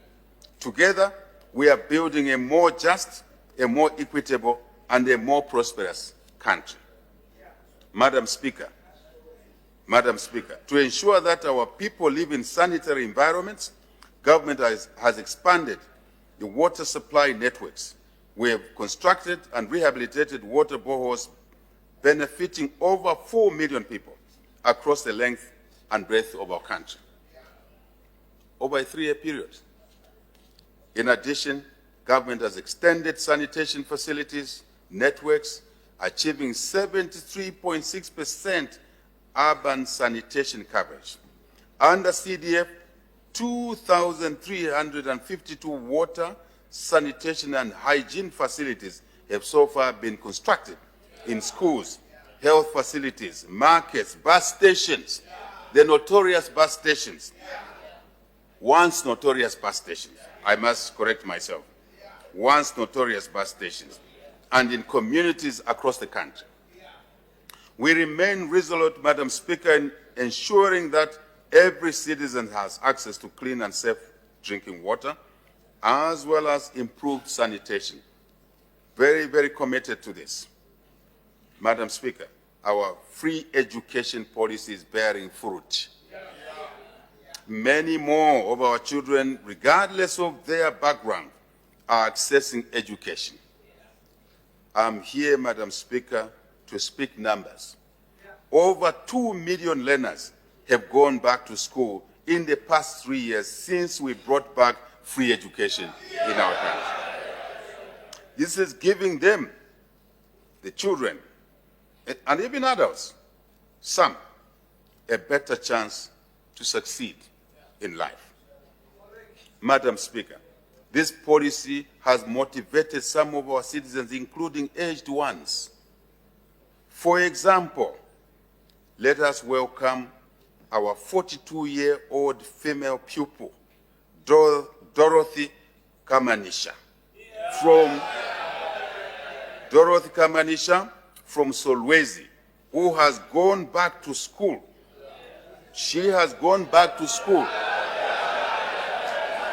[SPEAKER 1] Together, we are building a more just, a more equitable, and a more prosperous country. Madam Speaker, to ensure that our people live in sanitary environments, government has expanded the water supply networks. We have constructed and rehabilitated water boreholes benefiting over 4 million people across the length and breadth of our country over a 3-year period. In addition, government has extended sanitation facilities networks, achieving 73.6% urban sanitation coverage. Under CDF, 2,352 water, sanitation, and hygiene facilities have so far been constructed in schools, health facilities, markets, bus stations, the notorious bus stations. Once notorious bus stations, I must correct myself, once notorious bus stations, and in communities across the country. We remain resolute, Madam Speaker, in ensuring that every citizen has access to clean and safe drinking water, as well as improved sanitation. Very, very committed to this. Madam Speaker, our free education policy is bearing fruit. Many more of our children, regardless of their background, are accessing education. I'm here, Madam Speaker, to speak numbers. Over 2 million learners have gone back to school in the past 3 years since we brought back free education in our country. This is giving them, the children, and even adults, some, a better chance to succeed in life. Madam Speaker, this policy has motivated some of our citizens, including aged ones. For example, let us welcome our 42-year-old female pupil, Dorothy Kamanisha, from Solwezi, who has gone back to school. She has gone back to school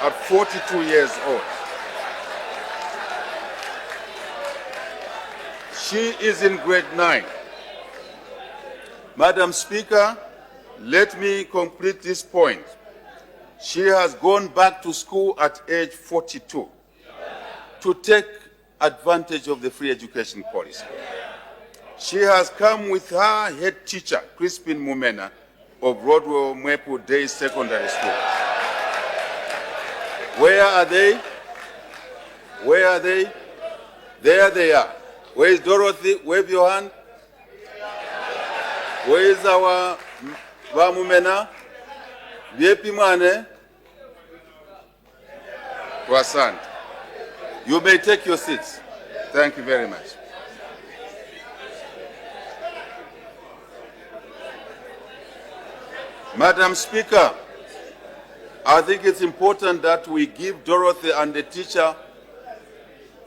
[SPEAKER 1] at 42 years old. She is in grade 9. Madam Speaker, let me complete this point. She has gone back to school at age 42 to take advantage of the free education policy. She has come with her head teacher, Crispin Mumena, of Rodwell Mwepu Day Secondary School. Where are they? Where are they? There they are. Where is Dorothy? Wave your hand. Where is our Mumena? Vyepi mwane? Wasant. You may take your seats. Thank you very much. Madam Speaker, I think it's important that we give Dorothy and the teacher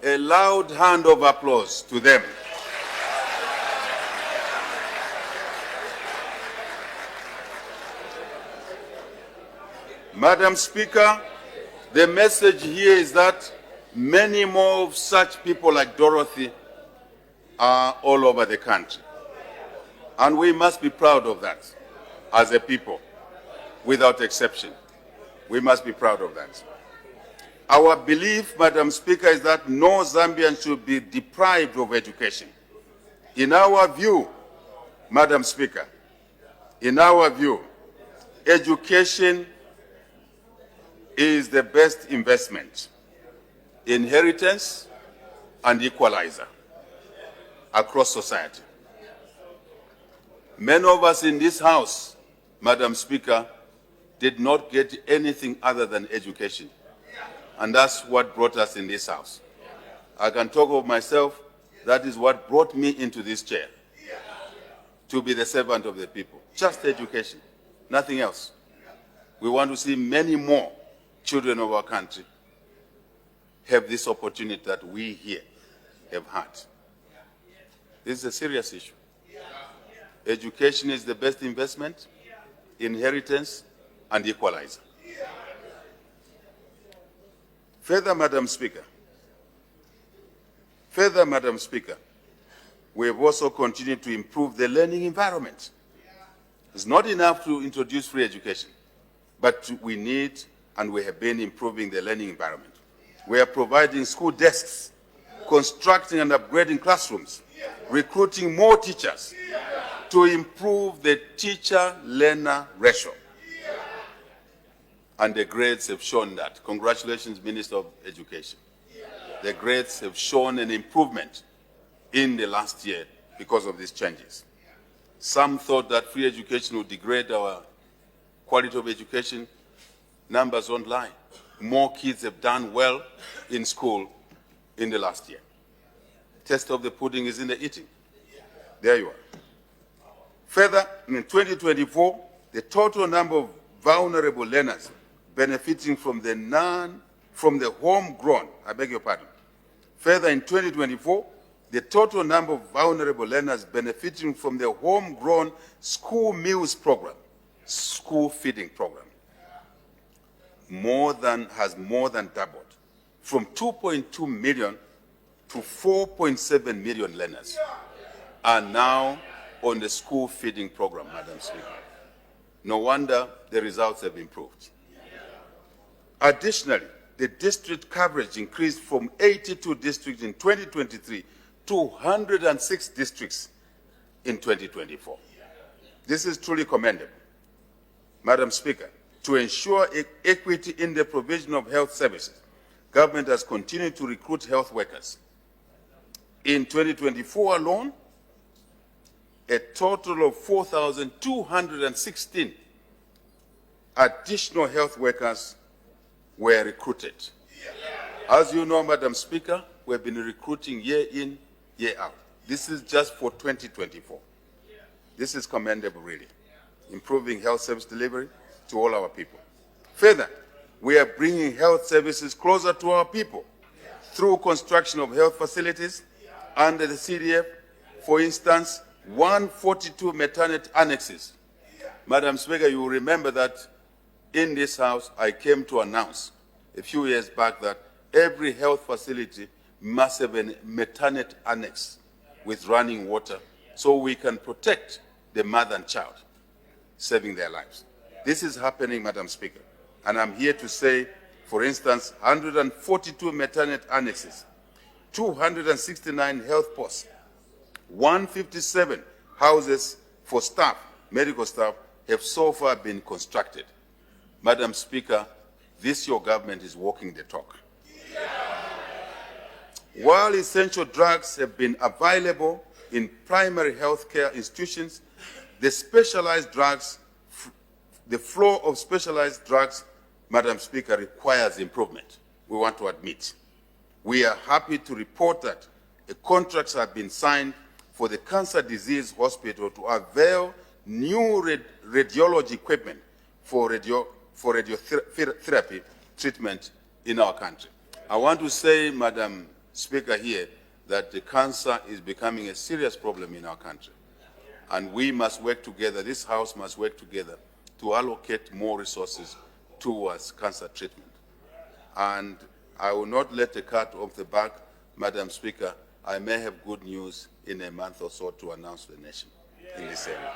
[SPEAKER 1] a loud hand of applause to them. Madam Speaker, the message here is that many more of such people like Dorothy are all over the country. And we must be proud of that as a people, without exception. We must be proud of that. Our belief, Madam Speaker, is that no Zambian should be deprived of education. In our view, Madam Speaker, in our view, education is the best investment, inheritance, and equalizer across society. Many of us in this House, Madam Speaker, did not get anything other than education. And that's what brought us in this House. I can talk of myself, that is what brought me into this chair, to be the servant of the people. Just education, nothing else. We want to see many more children of our country have this opportunity that we here have had. This is a serious issue. Education is the best investment, inheritance, and equalizer. Further, Madam Speaker, we have also continued to improve the learning environment. It's not enough to introduce free education, but we need and we have been improving the learning environment. We are providing school desks, constructing and upgrading classrooms, recruiting more teachers to improve the teacher-learner ratio. And the grades have shown that. Congratulations, Minister of Education. The grades have shown an improvement in the last year because of these changes. Some thought that free education would degrade our quality of education. Numbers don't lie. More kids have done well in school in the last year. Test of the pudding is in the eating. There you are. Further, in 2024, the total number of vulnerable learners benefiting from the homegrown, I beg your pardon. Further, in 2024, the total number of vulnerable learners benefiting from the homegrown school meals program, school feeding program, has more than doubled, from 2.2 million to 4.7 million learners are now on the school feeding program, Madam Speaker. No wonder the results have improved. Additionally, the district coverage increased from 82 districts in 2023 to 106 districts in 2024. This is truly commendable. Madam Speaker, to ensure equity in the provision of health services, government has continued to recruit health workers. In 2024 alone, a total of 4,216 additional health workers were recruited. As you know, Madam Speaker, we've been recruiting year in, year out. This is just for 2024. This is commendable, really. Improving health service delivery to all our people. Further, we are bringing health services closer to our people through construction of health facilities under the CDF. For instance, 142 maternity annexes. Madam Speaker, you will remember that in this House, I came to announce a few years back that every health facility must have a maternity annex with running water so we can protect the mother and child, saving their lives. This is happening, Madam Speaker, and I'm here to say, for instance, 142 maternity annexes, 269 health posts, 157 houses for staff, medical staff, have so far been constructed. Madam Speaker, this your government is walking the talk. While essential drugs have been available in primary health care institutions, the flow of specialized drugs, Madam Speaker, requires improvement, we want to admit. We are happy to report that contracts have been signed for the Cancer Disease Hospital to avail new radiology equipment for radiotherapy treatment in our country. I want to say, Madam Speaker, here that the cancer is becoming a serious problem in our country. And we must work together, this House must work together to allocate more resources towards cancer treatment. And I will not let the cat off the bag, Madam Speaker. I may have good news in a month or so to announce to the nation in this area.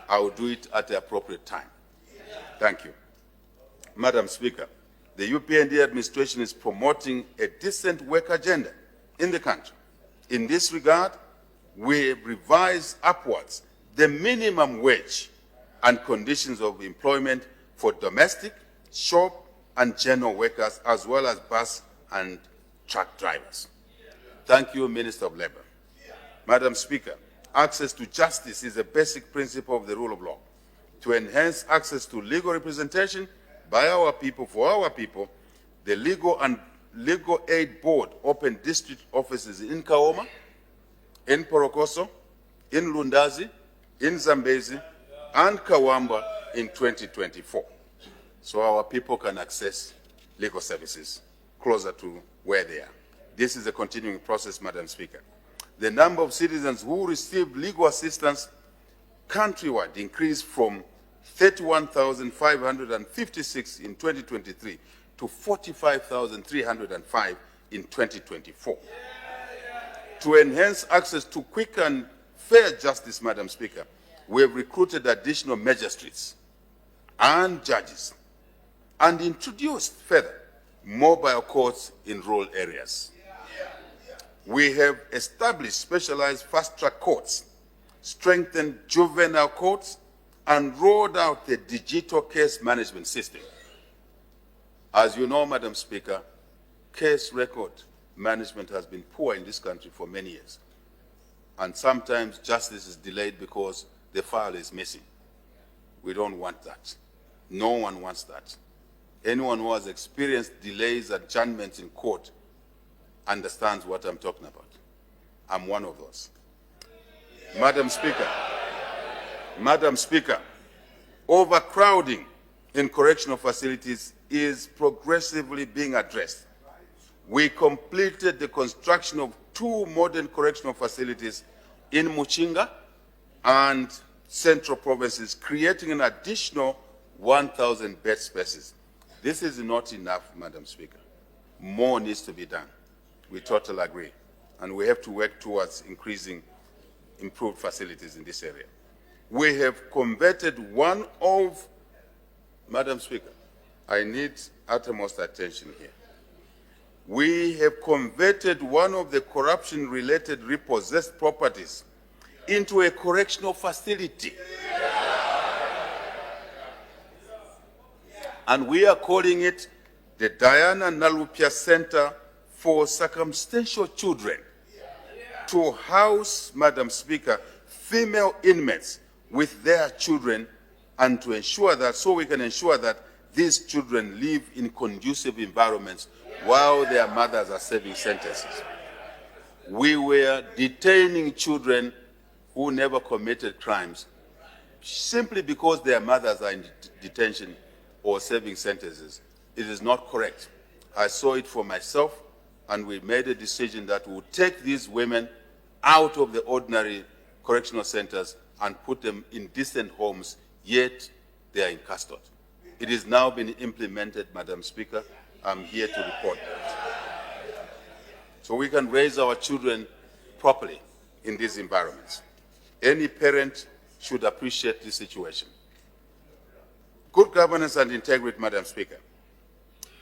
[SPEAKER 1] I will do it at the appropriate time. Thank you. Madam Speaker, the UPND administration is promoting a decent work agenda in the country. In this regard, we have revised upwards the minimum wage and conditions of employment for domestic, shop, and general workers, as well as bus and truck drivers. Thank you, Minister of Labor. Madam Speaker, access to justice is a basic principle of the rule of law. To enhance access to legal representation by our people, for our people, the Legal Aid Board opened district offices in Kaoma, in Porokoso, in Lundazi, in Zambezi, and Kawamba in 2024. So our people can access legal services closer to where they are. This is a continuing process, Madam Speaker. The number of citizens who receive legal assistance countrywide increased from 31,556 in 2023 to 45,305 in 2024. To enhance access to quick and fair justice, Madam Speaker, we have recruited additional magistrates and judges and introduced further mobile courts in rural areas. We have established specialized fast-track courts, strengthened juvenile courts, and rolled out the digital case management system. As you know, Madam Speaker, case record management has been poor in this country for many years. And sometimes justice is delayed because the file is missing. We don't want that. No one wants that. Anyone who has experienced delays, adjournments in court understands what I'm talking about. I'm one of those. Madam Speaker, overcrowding in correctional facilities is progressively being addressed. We completed the construction of 2 modern correctional facilities in Muchinga and Central Provinces, creating an additional 1,000 bed spaces. This is not enough, Madam Speaker. More needs to be done. We totally agree. And we have to work towards increasing improved facilities in this area. We have converted one of, Madam Speaker, I need utmost attention here. We have converted one of the corruption-related repossessed properties into a correctional facility. And we are calling it the Diana Nalupia Center for Circumstantial Children, to house, Madam Speaker, female inmates with their children, and to ensure that, so we can ensure that these children live in conducive environments while their mothers are serving sentences. We were detaining children who never committed crimes simply because their mothers are in detention or serving sentences. It is not correct. I saw it for myself, and we made a decision that we would take these women out of the ordinary correctional centers and put them in decent homes, yet they are in custody. It has now been implemented, Madam Speaker. I'm here to report that. So we can raise our children properly in these environments. Any parent should appreciate this situation. Good governance and integrity, Madam Speaker.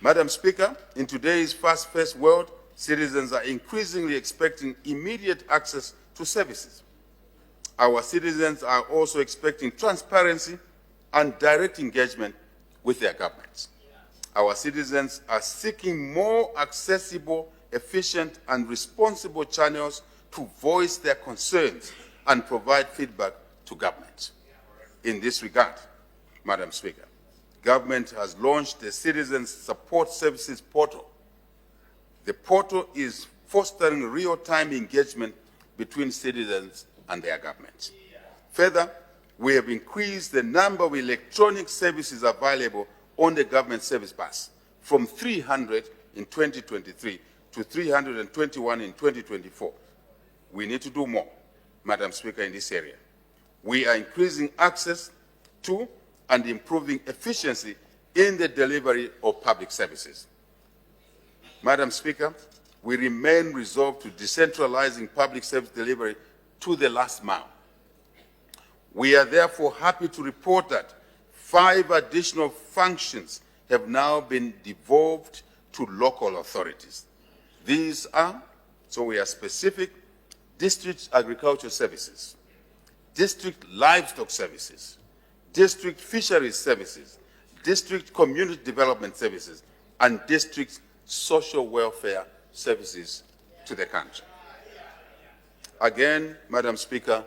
[SPEAKER 1] Madam Speaker, in today's fast-paced world, citizens are increasingly expecting immediate access to services. Our citizens are also expecting transparency and direct engagement with their governments. Our citizens are seeking more accessible, efficient, and responsible channels to voice their concerns and provide feedback to government. In this regard, Madam Speaker, government has launched the Citizen Support Services Portal. The portal is fostering real-time engagement between citizens and their government. Further, we have increased the number of electronic services available on the government service bus from 300 in 2023 to 321 in 2024. We need to do more, Madam Speaker, in this area. We are increasing access to and improving efficiency in the delivery of public services. Madam Speaker, we remain resolved to decentralizing public service delivery to the last mile. We are therefore happy to report that 5 additional functions have now been devolved to local authorities. These are, so we are specific, district agriculture services, district livestock services, district fisheries services, district community development services, and district social welfare services to the country. Again, Madam Speaker,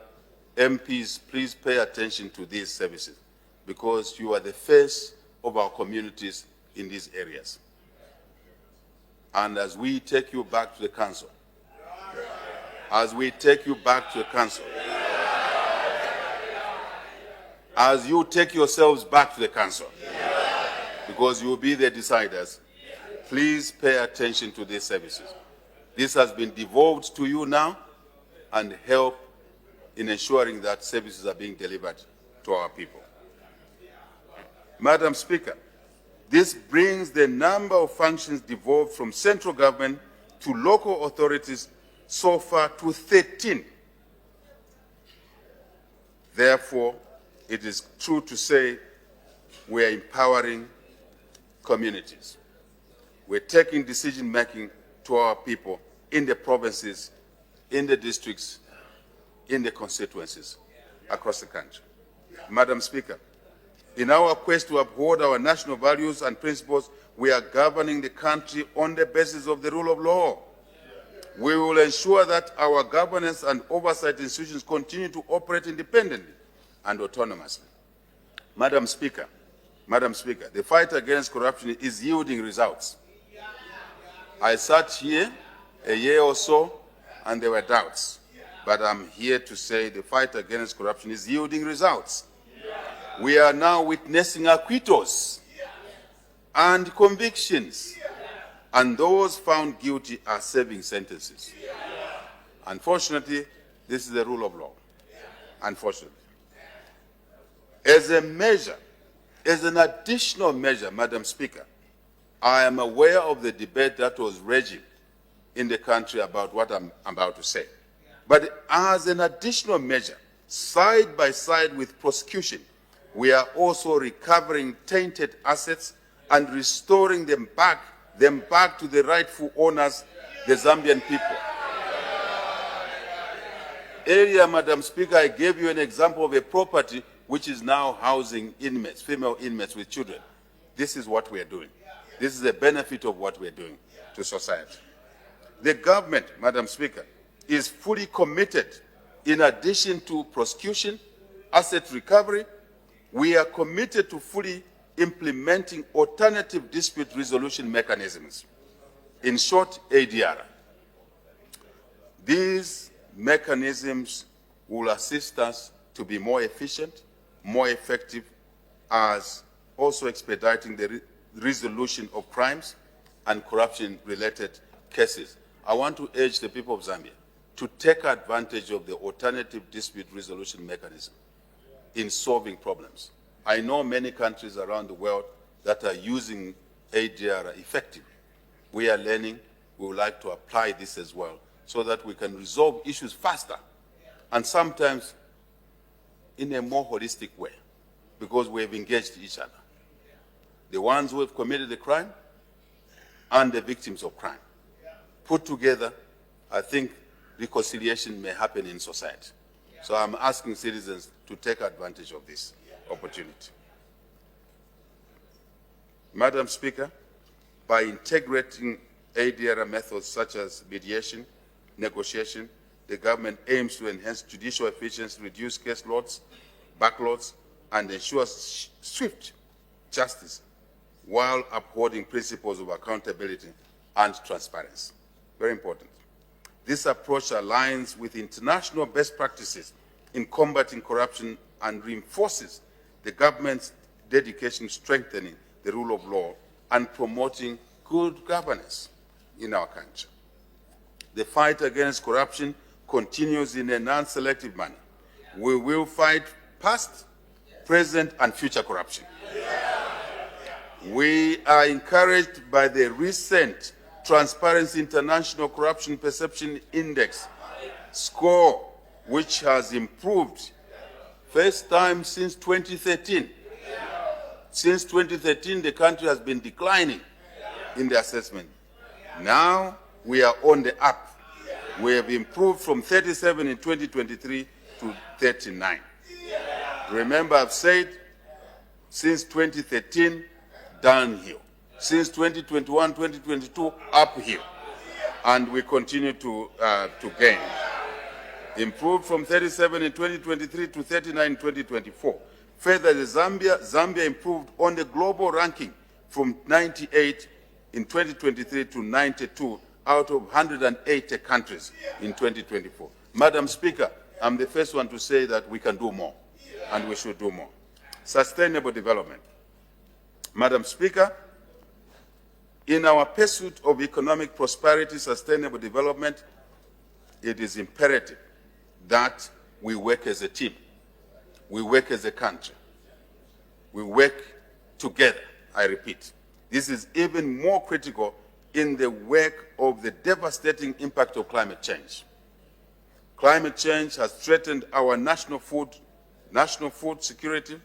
[SPEAKER 1] MPs, please pay attention to these services because you are the face of our communities in these areas. And as we take you back to the council, as you take yourselves back to the council, because you will be the deciders, please pay attention to these services. This has been devolved to you now, and help in ensuring that services are being delivered to our people. Madam Speaker, this brings the number of functions devolved from central government to local authorities so far to 13. Therefore, it is true to say we are empowering communities. We're taking decision-making to our people in the provinces, in the districts, in the constituencies across the country. Madam Speaker, in our quest to uphold our national values and principles, we are governing the country on the basis of the rule of law. We will ensure that our governance and oversight institutions continue to operate independently and autonomously. Madam Speaker, the fight against corruption is yielding results. I sat here a year or so and there were doubts, but I'm here to say the fight against corruption is yielding results. We are now witnessing acquittals and convictions, and those found guilty are serving sentences. Unfortunately, this is the rule of law. Unfortunately. As an additional measure, Madam Speaker, I am aware of the debate that was raging in the country about what I'm about to say. But as an additional measure, side by side with prosecution, we are also recovering tainted assets and restoring them back to the rightful owners, the Zambian people. Earlier, Madam Speaker, I gave you an example of a property which is now housing inmates, female inmates with children. This is what we are doing. This is the benefit of what we are doing to society. The government, Madam Speaker, is fully committed. In addition to prosecution, asset recovery, we are committed to fully implementing alternative dispute resolution mechanisms. In short, ADR. These mechanisms will assist us to be more efficient, more effective, as also expediting the resolution of crimes and corruption-related cases. I want to urge the people of Zambia to take advantage of the alternative dispute resolution mechanism in solving problems. I know many countries around the world that are using ADR effectively. We are learning. We would like to apply this as well so that we can resolve issues faster and sometimes in a more holistic way, because we have engaged each other. The ones who have committed the crime and the victims of crime. Put together, I think reconciliation may happen in society. So I'm asking citizens to take advantage of this opportunity. Madam Speaker, by integrating ADR methods such as mediation, negotiation, the government aims to enhance judicial efficiency, reduce case loads, backlogs, and ensure swift justice while upholding principles of accountability and transparency. Very important. This approach aligns with international best practices in combating corruption and reinforces the government's dedication to strengthening the rule of law and promoting good governance in our country. The fight against corruption continues in a non-selective manner. We will fight past, present, and future corruption. We are encouraged by the recent Transparency International Corruption Perception Index score, which has improved first time since 2013. Since 2013, the country has been declining in the assessment. Now we are on the up. We have improved from 37 in 2023 to 39. Remember, I've said since 2013, downhill. Since 2021, 2022, uphill. And we continue to gain. Improved from 37 in 2023 to 39 in 2024. Further, Zambia improved on the global ranking from 98 in 2023 to 92 out of 180 countries in 2024. Madam Speaker, I'm the first one to say that we can do more, and we should do more. Sustainable development. Madam Speaker, in our pursuit of economic prosperity, sustainable development, it is imperative that we work as a team. We work as a country. We work together, I repeat. This is even more critical in the work of the devastating impact of climate change. Climate change has threatened our national food security,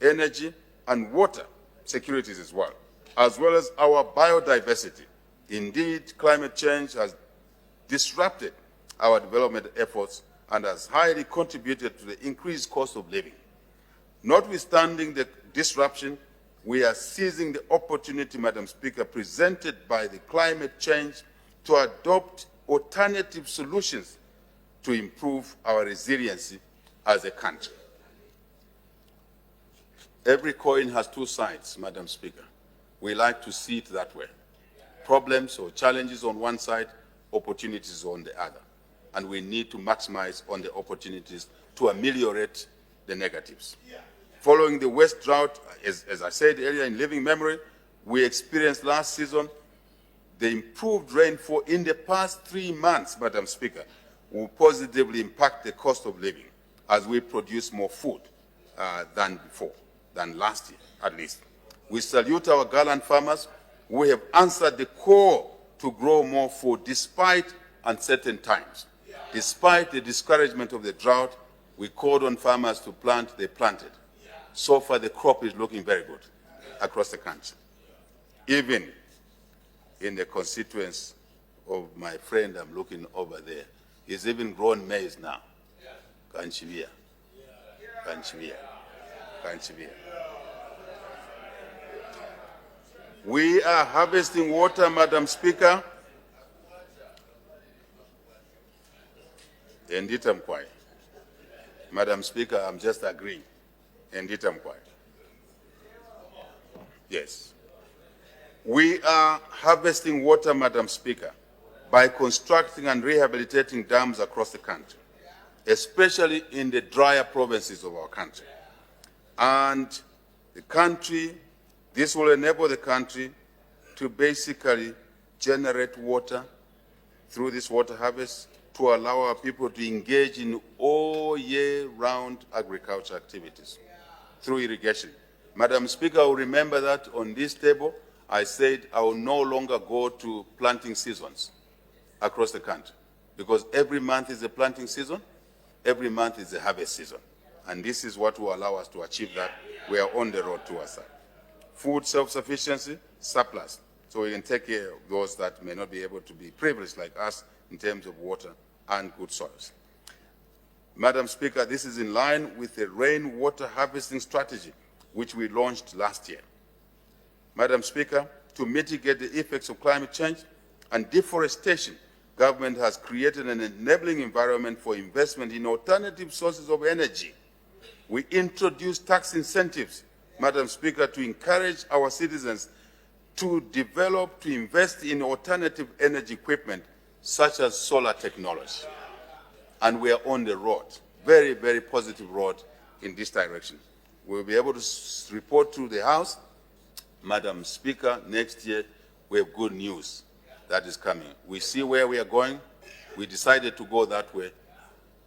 [SPEAKER 1] energy, and water securities as well as our biodiversity. Indeed, climate change has disrupted our development efforts and has highly contributed to the increased cost of living. Notwithstanding the disruption, we are seizing the opportunity, Madam Speaker, presented by the climate change to adopt alternative solutions to improve our resiliency as a country. Every coin has two sides, Madam Speaker. We like to see it that way. Problems or challenges on one side, opportunities on the other. And we need to maximize on the opportunities to ameliorate the negatives. Following the West drought, as I said earlier in living memory, we experienced last season the improved rainfall in the past 3 months, Madam Speaker, will positively impact the cost of living as we produce more food than before, than last year at least. We salute our gallant farmers who have answered the call to grow more food despite uncertain times. Despite the discouragement of the drought, we called on farmers to plant, they planted. So far, the crop is looking very good across the country. Even in the constituents of my friend I'm looking over there, he's even grown maize now. Kanchivia. Kanchivia. Kanchivia. We are harvesting water, Madam Speaker. Endita Mkwai. Madam Speaker, I'm just agreeing. Endita Mkwai. Yes. We are harvesting water, Madam Speaker, by constructing and rehabilitating dams across the country, especially in the drier provinces of our country. And the country, this will enable the country to basically generate water through this water harvest to allow our people to engage in all year-round agriculture activities through irrigation. Madam Speaker, I will remember that on this table, I said I will no longer go to planting seasons across the country because every month is a planting season, every month is a harvest season. And this is what will allow us to achieve that. We are on the road towards that. Food self-sufficiency, surplus. So we can take care of those that may not be able to be privileged like us in terms of water and good soils. Madam Speaker, this is in line with the rainwater harvesting strategy which we launched last year. Madam Speaker, to mitigate the effects of climate change and deforestation, government has created an enabling environment for investment in alternative sources of energy. We introduced tax incentives, Madam Speaker, to encourage our citizens to develop, to invest in alternative energy equipment such as solar technology. And we are on the road, very, very positive road in this direction. We'll be able to report to the House, Madam Speaker, next year we have good news that is coming. We see where we are going. We decided to go that way.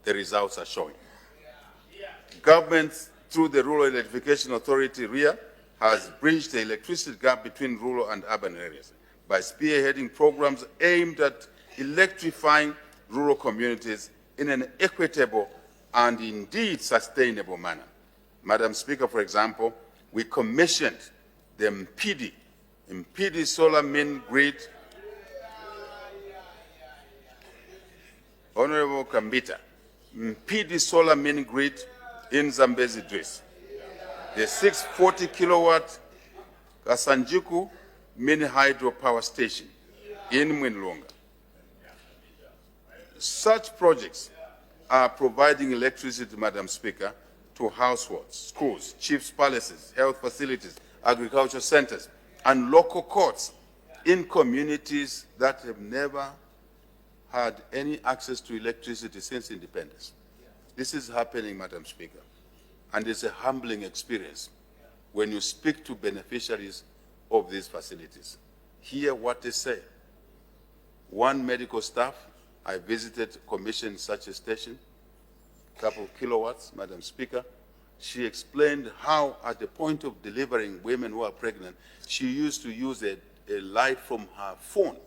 [SPEAKER 1] The results are showing. Government, through the Rural Electrification Authority, REA, has bridged the electricity gap between rural and urban areas by spearheading programs aimed at electrifying rural communities in an equitable and indeed sustainable manner. Madam Speaker, for example, we commissioned the Mpidi solar mini grid. Honorable Kambita, Mpidi solar mini grid in Zambezi Idris. The 640 kilowatt Kasanjiku mini hydro power station in Mwinlunga. Such projects are providing electricity, Madam Speaker, to households, schools, chiefs' palaces, health facilities, agricultural centers, and local courts in communities that have never had any access to electricity since independence. This is happening, Madam Speaker, and it's a humbling experience when you speak to beneficiaries of these facilities. Hear what they say. One medical staff, I visited, commissioned such a station, a couple of kilowatts, Madam Speaker. She explained how, at the point of delivering women who are pregnant, she used to use a light from her phone,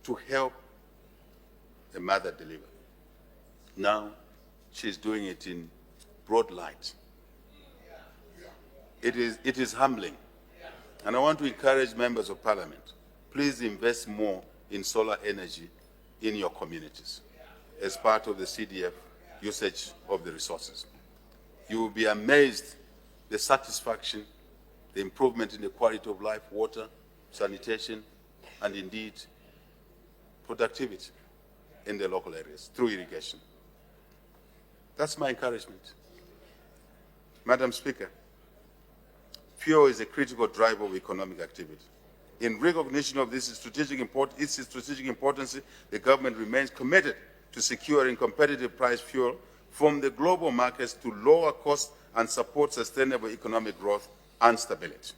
[SPEAKER 1] to help the mother deliver. Now, she's doing it in broad light. It is humbling. And I want to encourage members of Parliament, please invest more in solar energy in your communities as part of the CDF usage of the resources. You will be amazed the satisfaction, the improvement in the quality of life, water, sanitation, and indeed productivity in the local areas through irrigation. That's my encouragement. Madam Speaker, fuel is a critical driver of economic activity. In recognition of its strategic importance, the government remains committed to securing competitive price fuel from the global markets to lower costs and support sustainable economic growth and stability.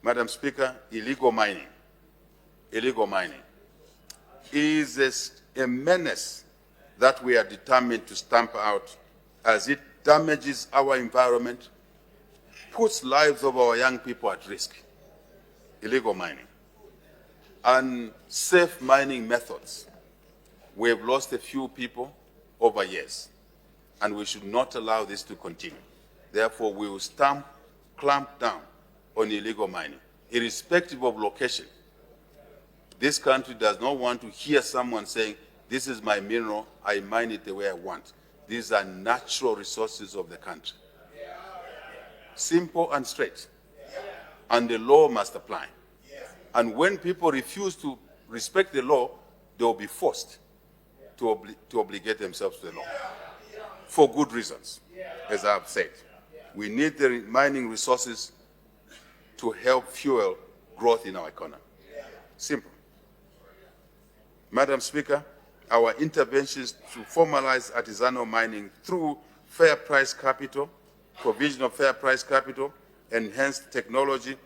[SPEAKER 1] Madam Speaker, illegal mining is a menace that we are determined to stamp out, as it damages our environment, puts lives of our young people at risk. Illegal mining. Unsafe mining methods. We have lost a few people over years, and we should not allow this to continue. Therefore, we will clamp down on illegal mining, irrespective of location. This country does not want to hear someone saying, this is my mineral, I mine it the way I want. These are natural resources of the country. Simple and straight. And the law must apply. And when people refuse to respect the law, they will be forced to obligate themselves to the law. For good reasons, as I have said. We need the mining resources to help fuel growth in our economy. Simple. Madam Speaker, our interventions to formalize artisanal mining through fair price capital, provision of fair price capital, enhanced technology,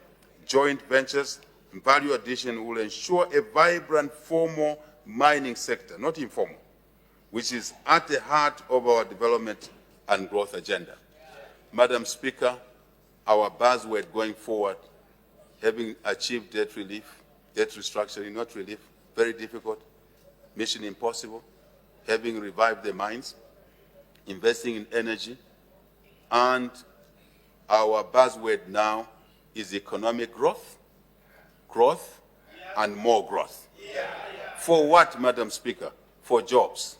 [SPEAKER 1] joint ventures, and value addition will ensure a vibrant formal mining sector, not informal, which is at the heart of our development and growth agenda. Madam Speaker, our buzzword going forward, having achieved debt relief, debt restructuring, not relief, very difficult, mission impossible, having revived the mines, investing in energy, and our buzzword now is economic growth, and more growth. For what, Madam Speaker? For jobs,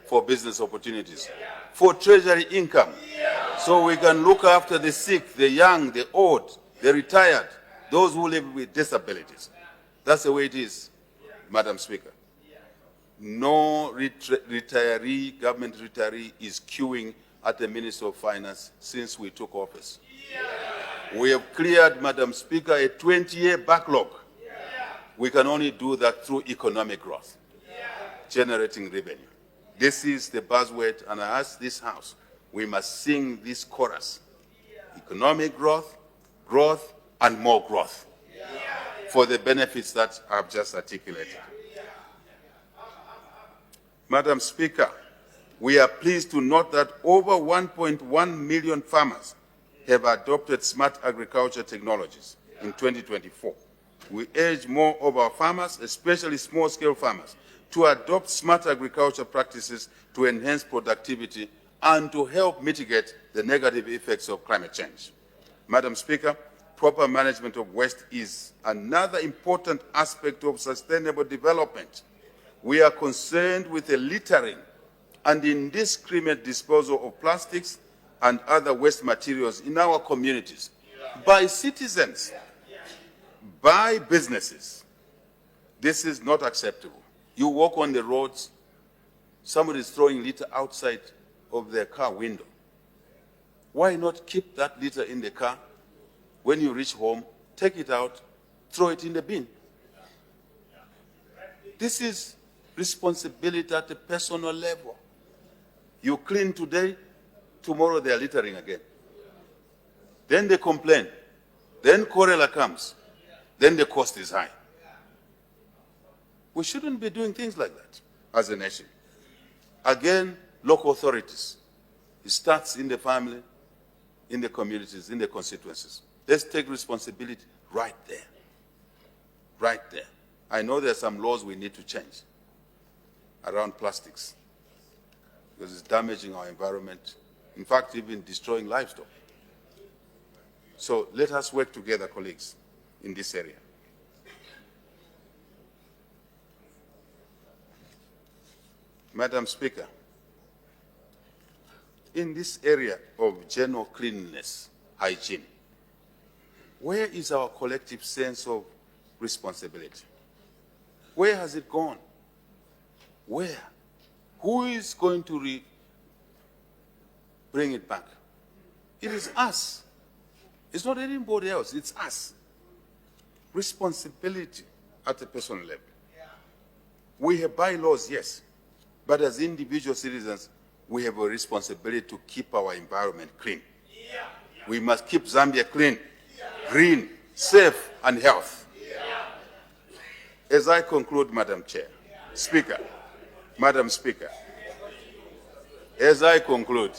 [SPEAKER 1] for business opportunities, for treasury income, so we can look after the sick, the young, the old, the retired, those who live with disabilities. That's the way it is, Madam Speaker. No government retiree is queuing at the Ministry of Finance since we took office. We have cleared, Madam Speaker, a 20-year backlog. We can only do that through economic growth, generating revenue. This is the buzzword, and I ask this House, we must sing this chorus. Economic growth, and more growth for the benefits that I've just articulated. Madam Speaker, we are pleased to note that over 1.1 million farmers have adopted smart agriculture technologies in 2024. We urge more of our farmers, especially small-scale farmers, to adopt smart agriculture practices to enhance productivity and to help mitigate the negative effects of climate change. Madam Speaker, proper management of waste is another important aspect of sustainable development. We are concerned with the littering and indiscriminate disposal of plastics and other waste materials in our communities by citizens, by businesses. This is not acceptable. You walk on the roads, somebody is throwing litter outside of their car window. Why not keep that litter in the car? When you reach home, take it out, throw it in the bin. This is responsibility at a personal level. You clean today, tomorrow they are littering again. Then they complain. Then cholera comes. Then the cost is high. We shouldn't be doing things like that as a nation. Again, local authorities. It starts in the family, in the communities, in the constituencies. Let's take responsibility right there. Right there. I know there are some laws we need to change around plastics because it's damaging our environment, in fact, even destroying livestock. So let us work together, colleagues, in this area. Madam Speaker, in this area of general cleanliness, hygiene, where is our collective sense of responsibility? Where has it gone? Where? Who is going to bring it back? It is us. It's not anybody else, it's us. Responsibility at a personal level. We have bylaws, yes, but as individual citizens, we have a responsibility to keep our environment clean. We must keep Zambia clean, green, safe, and healthy. As I conclude, Madam Chair, Speaker, Madam Speaker, as I conclude,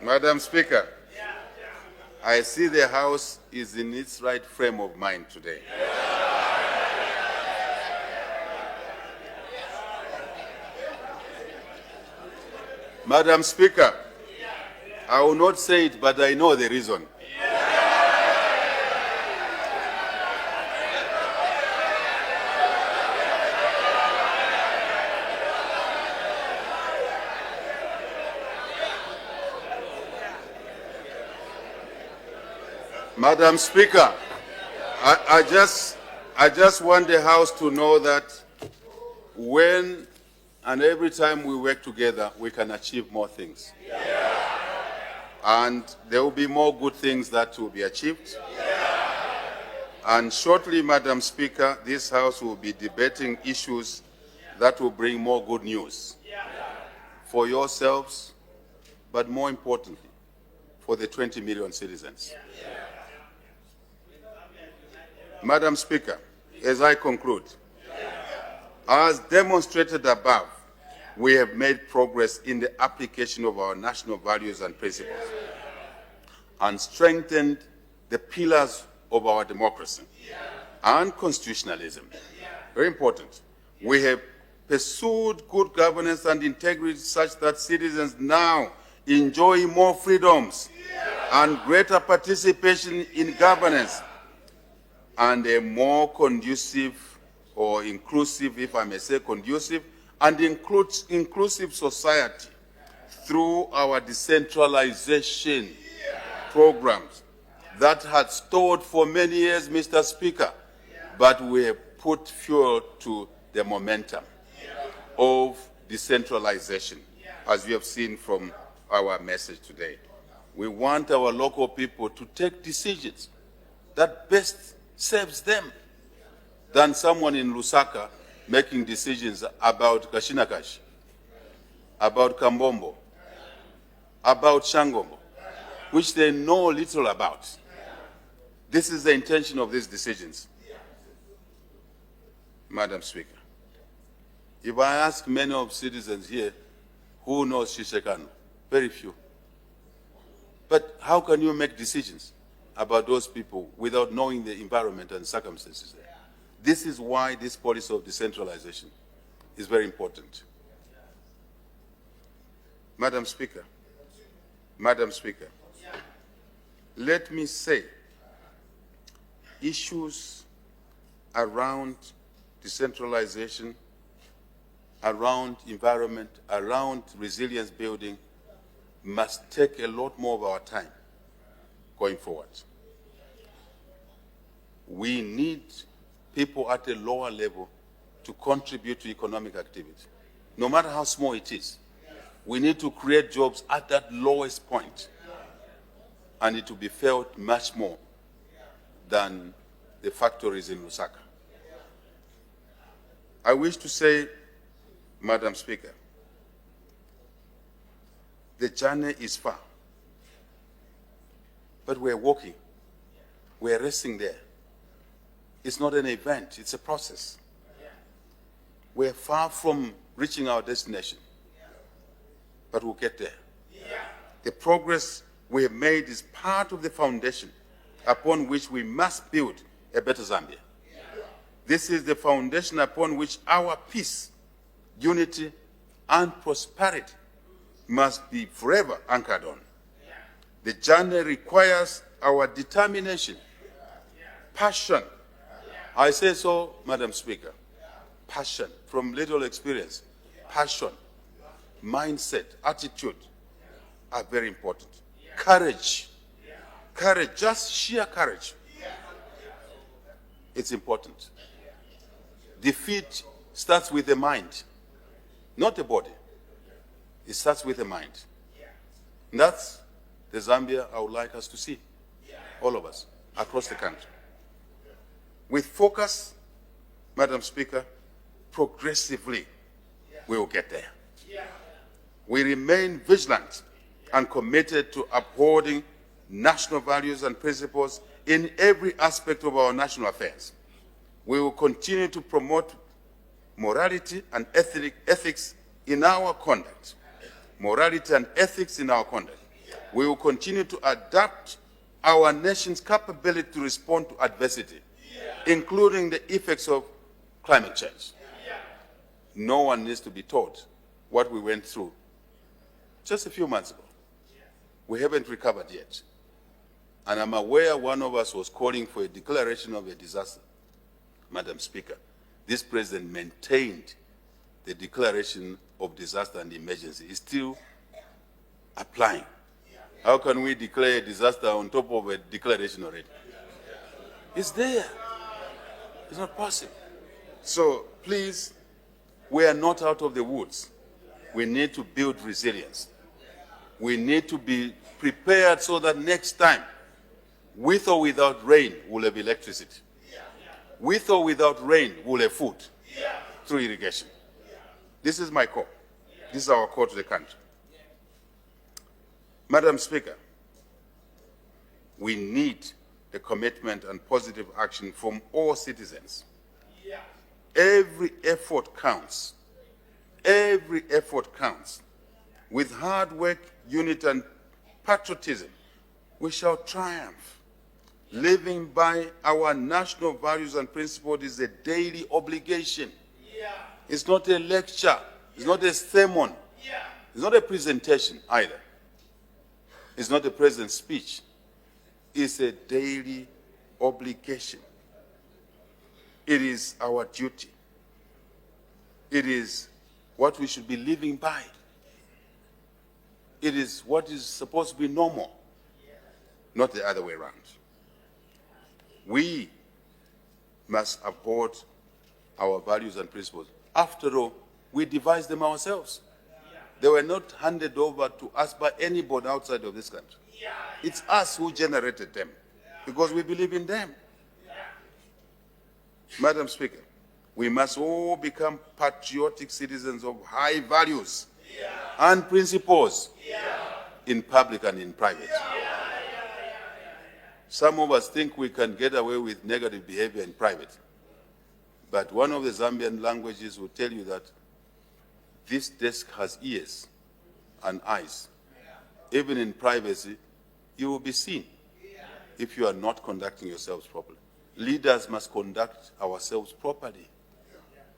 [SPEAKER 1] Madam Speaker, I see the House is in its right frame of mind today. Madam Speaker, I will not say it, but I know the reason. Madam Speaker, I just want the House to know that when and every time we work together, we can achieve more things. And there will be more good things that will be achieved. And shortly, Madam Speaker, this House will be debating issues that will bring more good news for yourselves, but more importantly, for the 20 million citizens. Madam Speaker, as I conclude, as demonstrated above, we have made progress in the application of our national values and principles and strengthened the pillars of our democracy and constitutionalism. Very important. We have pursued good governance and integrity such that citizens now enjoy more freedoms and greater participation in governance and a more conducive or inclusive, if I may say conducive, and inclusive society through our decentralization programs that had stalled for many years, Mr. Speaker, but we have put fuel to the momentum of decentralization, as we have seen from our message today. We want our local people to take decisions that best serves them than someone in Lusaka making decisions about Kashinakash, about Kambombo, about Shangombo, which they know little about. This is the intention of these decisions. Madam Speaker, if I ask many of citizens here who knows Shishekano, very few. But how can you make decisions about those people without knowing the environment and circumstances there? This is why this policy of decentralization is very important. Madam Speaker, let me say issues around decentralization, around environment, around resilience building must take a lot more of our time going forward. We need people at a lower level to contribute to economic activity, no matter how small it is. We need to create jobs at that lowest point, and it will be felt much more than the factories in Lusaka. I wish to say, Madam Speaker, the journey is far, but we're walking. We're resting there. It's not an event, it's a process. We're far from reaching our destination, but we'll get there. The progress we have made is part of the foundation upon which we must build a better Zambia. This is the foundation upon which our peace, unity, and prosperity must be forever anchored on. The journey requires our determination, passion. I say so, Madam Speaker, passion, from little experience, passion, mindset, attitude are very important. Courage. Courage, just sheer courage. It's important. Defeat starts with the mind, not the body. It starts with the mind. And that's the Zambia I would like us to see, all of us, across the country. With focus, Madam Speaker, progressively we will get there. We remain vigilant and committed to upholding national values and principles in every aspect of our national affairs. We will continue to promote morality and ethics in our conduct. Morality and ethics in our conduct. We will continue to adapt our nation's capability to respond to adversity, including the effects of climate change. No one needs to be taught what we went through just a few months ago. We haven't recovered yet. And I'm aware one of us was calling for a declaration of a disaster. Madam Speaker, this president maintained the declaration of disaster and emergency. It's still applying. How can we declare a disaster on top of a declaration already? It's there. It's not possible. So please, we are not out of the woods. We need to build resilience. We need to be prepared so that next time, with or without rain, we'll have electricity. With or without rain, we'll have food through irrigation. This is my call. This is our call to the country. Madam Speaker, we need the commitment and positive action from all citizens. Every effort counts. Every effort counts. With hard work, unity, and patriotism, we shall triumph. Living by our national values and principles is a daily obligation. It's not a lecture. It's not a sermon. It's not a presentation either. It's not the president's speech. It's a daily obligation. It is our duty. It is what we should be living by. It is what is supposed to be normal, not the other way around. We must uphold our values and principles. After all, we devised them ourselves. They were not handed over to us by anybody outside of this country. It's us who generated them because we believe in them. Madam Speaker, we must all become patriotic citizens of high values and principles in public and in private. Some of us think we can get away with negative behavior in private. But one of the Zambian languages will tell you that this desk has ears and eyes. Even in privacy, you will be seen if you are not conducting yourselves properly. Leaders must conduct ourselves properly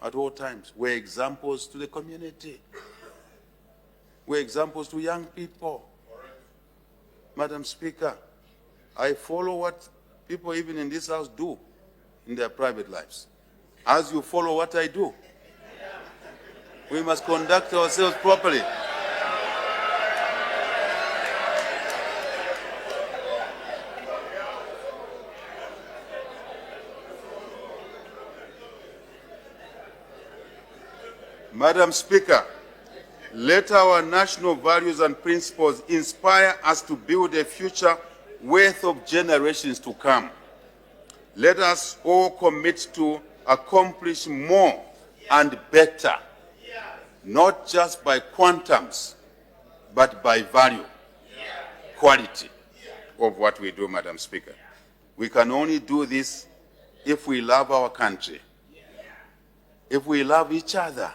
[SPEAKER 1] at all times. We're examples to the community. We're examples to young people. Madam Speaker, I follow what people even in this house do in their private lives. As you follow what I do, we must conduct ourselves properly. Madam Speaker, let our national values and principles inspire us to build a future worth of generations to come. Let us all commit to accomplish more and better, not just by quantums, but by value, quality of what we do, Madam Speaker. We can only do this if we love our country, if we love each other,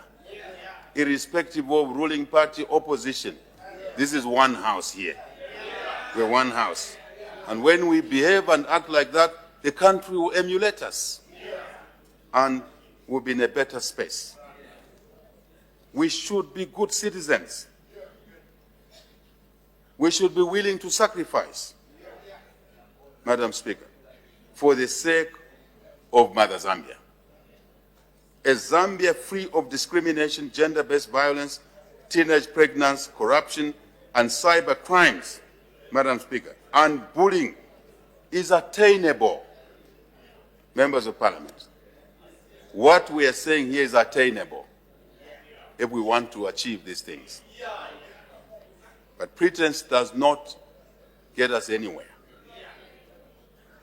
[SPEAKER 1] irrespective of ruling party opposition. This is one house here. We're one house. And when we behave and act like that, the country will emulate us and we'll be in a better space. We should be good citizens. We should be willing to sacrifice, Madam Speaker, for the sake of Mother Zambia. A Zambia free of discrimination, gender-based violence, teenage pregnancy, corruption, and cyber crimes, Madam Speaker, and bullying is attainable. Members of Parliament, what we are saying here is attainable if we want to achieve these things. But pretense does not get us anywhere.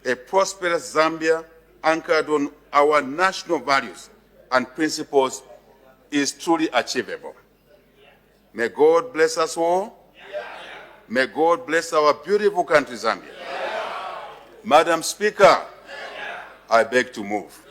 [SPEAKER 1] A prosperous Zambia anchored on our national values and principles is truly achievable. May God bless us all. May God bless our beautiful country, Zambia. Madam Speaker, I beg to move.